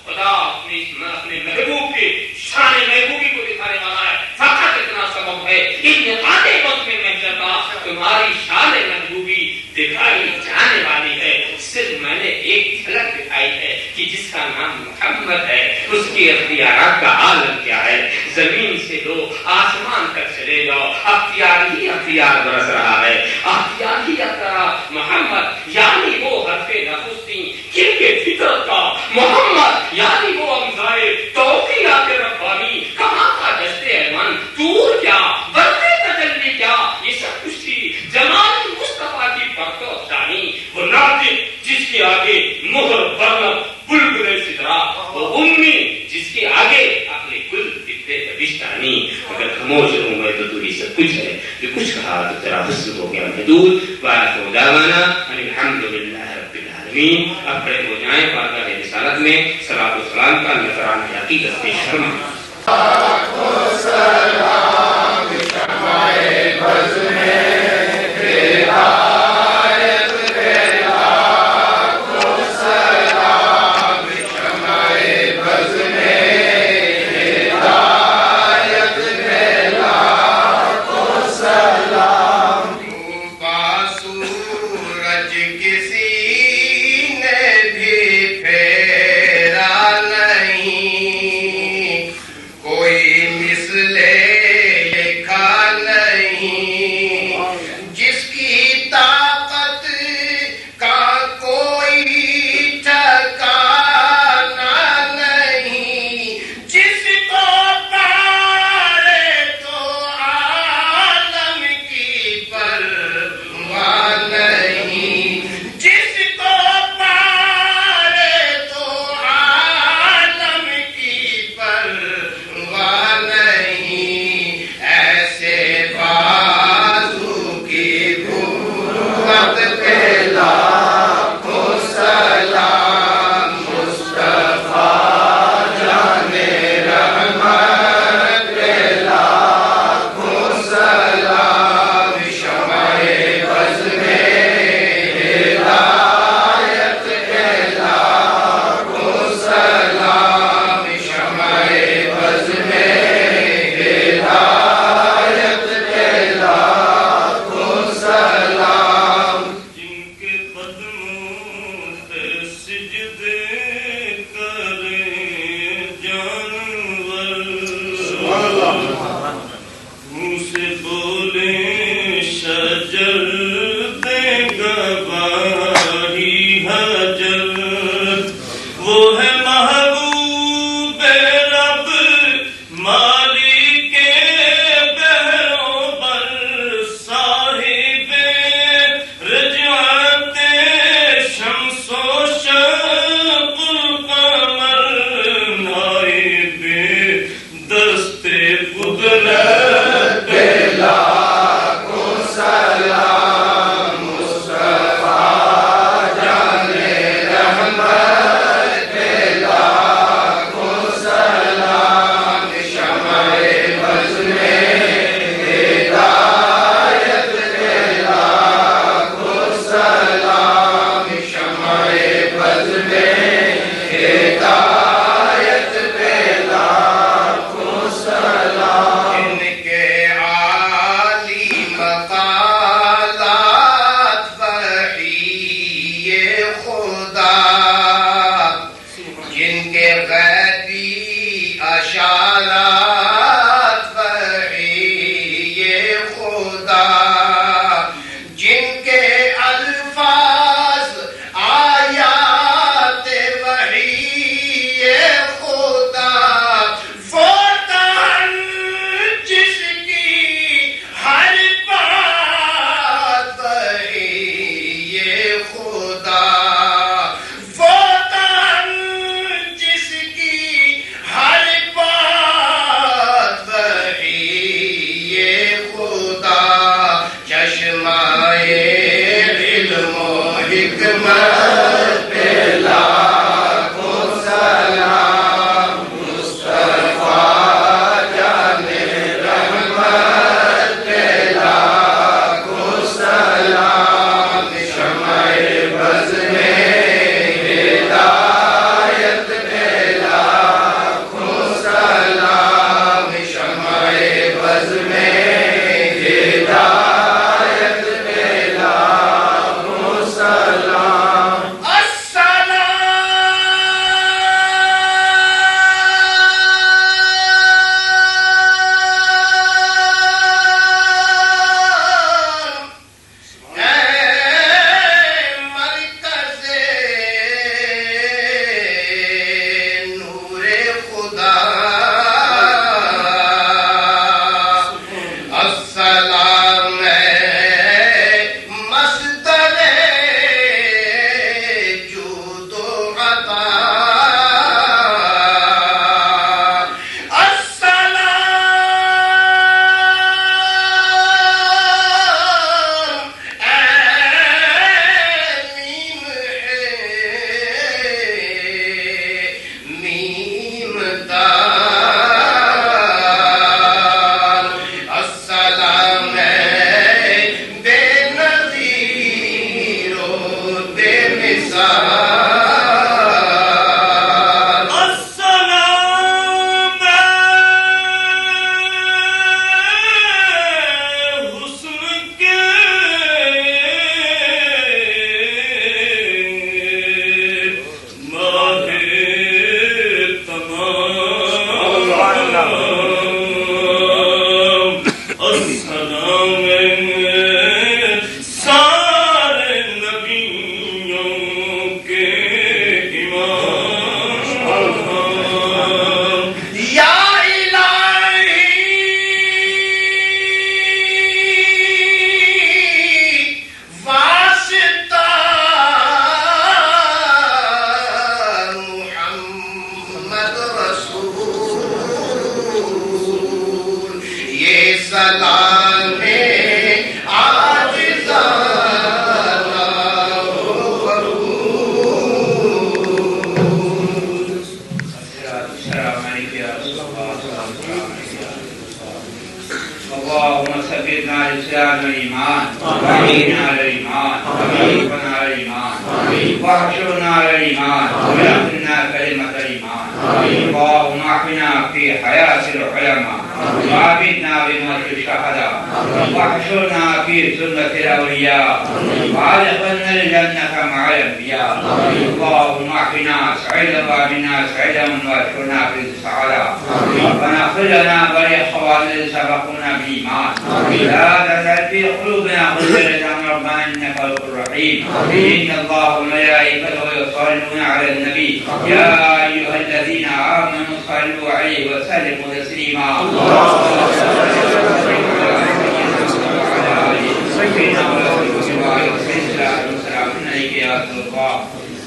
خدا اپنے محبوب کی شان محبوبی کو دکھانے والا ہے. فقط اتنا سبب ہے ان آدھے وقت میں محنت کا تمہاری شان محبوبی دکھائی جانے والی ہے. صرف میں نے ایک جھلک دکھائی ہے کہ جس کا نام محمد ہے اس کی اختیارات کا عالم کیا ہے. زمین سے لو آسمان تک چلے جاؤ، اختیار ہی اختیار برس رہا ہے، اختیار ہی اختیار. محمد یعنی وہ حرف نخستی جن کے فطرت کا، محمد یعنی وہ امزائے توقیات ربانی. کہاں کا جشن ایمن، دور کیا، برق تجلی کیا، یہ سب کچھ تھی جمال مصطفیٰ کی برق و افزانی. وہ ناطق جس کے آگے مہر برنت بلبل سدرا، وہ امی جس کے آگے اپنے گل اتنے دبشتانی. اگر خاموش رہوں میں تو ہی سب کچھ ہے، جو کچھ کہا تو تیرا حسن ہو گیا محدود. وآخر دعوانا الحمدللہ رب العالمین. اب کھڑے ہو جائیں بارگاہ رسالت میں صلاۃ و سلام کا نذرانہ عقیدت پیش فرمائیں. کوئی مثلے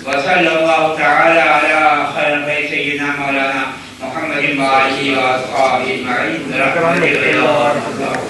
وصلى الله تعالى على خير سيدنا مولانا محمد وآله وأصحابه أجمعين برحمته.